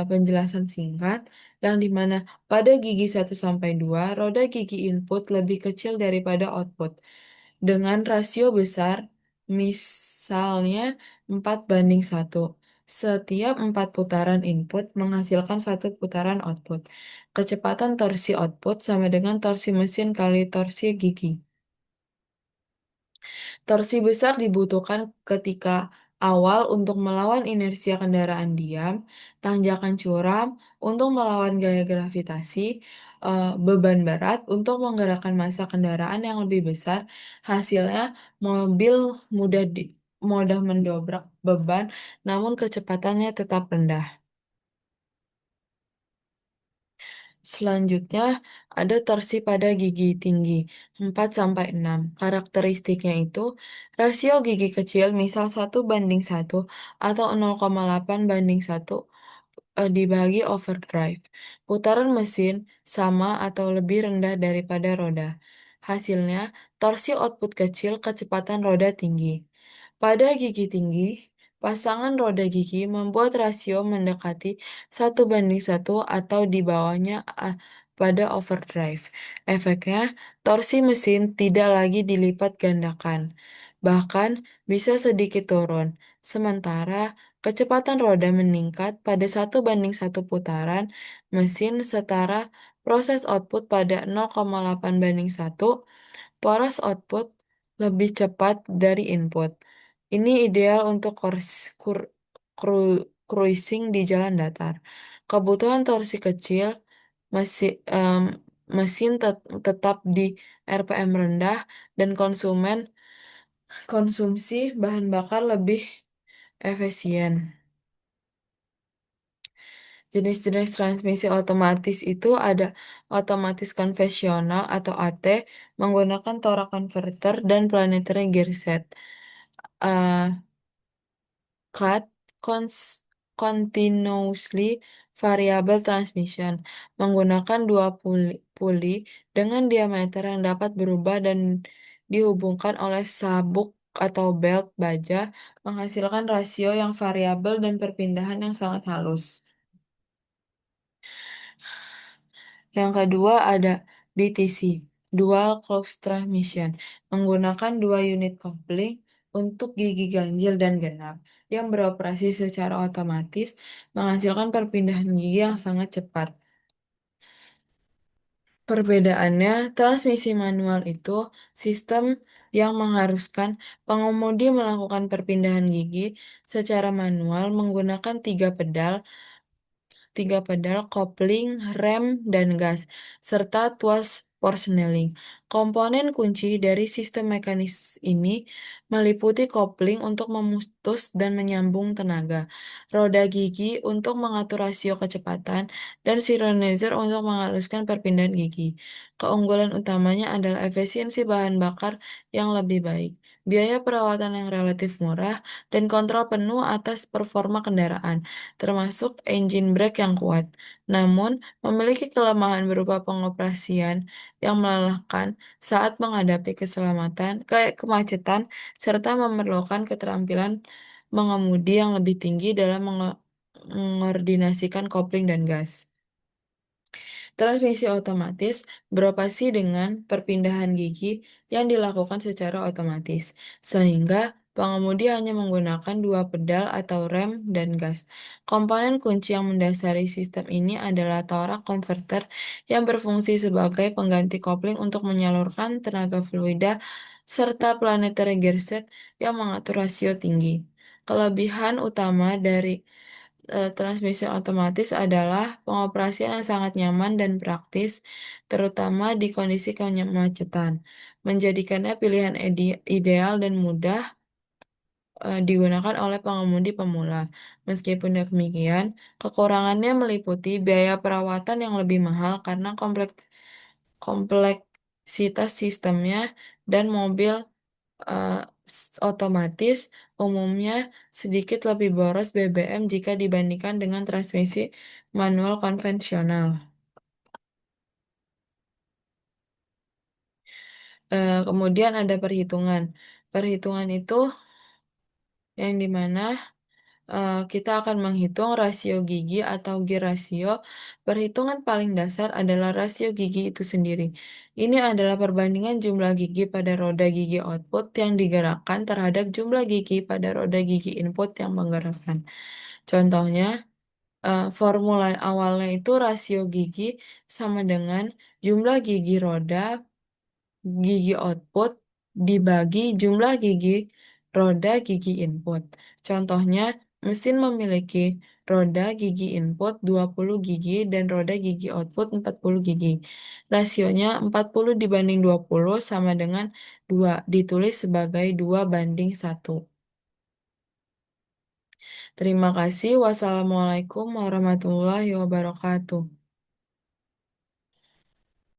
penjelasan singkat yang dimana pada gigi 1 sampai 2 roda gigi input lebih kecil daripada output dengan rasio besar, misalnya 4:1. Setiap 4 putaran input menghasilkan satu putaran output. Kecepatan torsi output sama dengan torsi mesin kali torsi gigi. Torsi besar dibutuhkan ketika awal untuk melawan inersia kendaraan diam, tanjakan curam untuk melawan gaya gravitasi, beban berat untuk menggerakkan massa kendaraan yang lebih besar. Hasilnya mobil mudah mudah mendobrak beban, namun kecepatannya tetap rendah. Selanjutnya, ada torsi pada gigi tinggi 4 sampai 6. Karakteristiknya itu, rasio gigi kecil misal 1:1 atau 0,8:1 dibagi overdrive. Putaran mesin sama atau lebih rendah daripada roda. Hasilnya, torsi output kecil, kecepatan roda tinggi. Pada gigi tinggi, pasangan roda gigi membuat rasio mendekati 1:1 atau di bawahnya pada overdrive. Efeknya, torsi mesin tidak lagi dilipat gandakan, bahkan bisa sedikit turun. Sementara kecepatan roda meningkat pada 1:1 putaran mesin setara proses output pada 0,8:1, poros output lebih cepat dari input. Ini ideal untuk cruising di jalan datar. Kebutuhan torsi kecil, mesin tetap di RPM rendah, dan konsumsi bahan bakar lebih efisien. Jenis-jenis transmisi otomatis itu ada otomatis konvensional atau AT menggunakan torak converter dan planetary gearset. Uh, Cut continuously variable transmission menggunakan dua puli dengan diameter yang dapat berubah dan dihubungkan oleh sabuk atau belt baja menghasilkan rasio yang variabel dan perpindahan yang sangat halus. Yang kedua ada DTC, dual close transmission, menggunakan dua unit kopling untuk gigi ganjil dan genap yang beroperasi secara otomatis, menghasilkan perpindahan gigi yang sangat cepat. Perbedaannya, transmisi manual itu sistem yang mengharuskan pengemudi melakukan perpindahan gigi secara manual menggunakan tiga pedal, kopling, rem, dan gas, serta tuas Forsnelling. Komponen kunci dari sistem mekanis ini meliputi kopling untuk memutus dan menyambung tenaga, roda gigi untuk mengatur rasio kecepatan, dan synchronizer untuk menghaluskan perpindahan gigi. Keunggulan utamanya adalah efisiensi bahan bakar yang lebih baik, biaya perawatan yang relatif murah, dan kontrol penuh atas performa kendaraan termasuk engine brake yang kuat. Namun, memiliki kelemahan berupa pengoperasian yang melelahkan saat menghadapi kemacetan, serta memerlukan keterampilan mengemudi yang lebih tinggi dalam mengordinasikan kopling dan gas. Transmisi otomatis beroperasi dengan perpindahan gigi yang dilakukan secara otomatis, sehingga pengemudi hanya menggunakan dua pedal atau rem dan gas. Komponen kunci yang mendasari sistem ini adalah torque converter yang berfungsi sebagai pengganti kopling untuk menyalurkan tenaga fluida serta planetary gearset yang mengatur rasio tinggi. Kelebihan utama dari transmisi otomatis adalah pengoperasian yang sangat nyaman dan praktis, terutama di kondisi kemacetan, menjadikannya pilihan ideal dan mudah digunakan oleh pengemudi pemula. Meskipun demikian, kekurangannya meliputi biaya perawatan yang lebih mahal karena kompleksitas sistemnya dan mobil otomatis umumnya sedikit lebih boros BBM jika dibandingkan dengan transmisi manual konvensional. Kemudian ada perhitungan. Perhitungan itu yang dimana kita akan menghitung rasio gigi atau gear rasio. Perhitungan paling dasar adalah rasio gigi itu sendiri. Ini adalah perbandingan jumlah gigi pada roda gigi output yang digerakkan terhadap jumlah gigi pada roda gigi input yang menggerakkan. Contohnya, formula awalnya itu rasio gigi sama dengan jumlah gigi roda gigi output dibagi jumlah gigi roda gigi input. Contohnya, mesin memiliki roda gigi input 20 gigi dan roda gigi output 40 gigi. Rasionya 40 dibanding 20 sama dengan 2, ditulis sebagai 2:1. Terima kasih. Wassalamualaikum warahmatullahi wabarakatuh.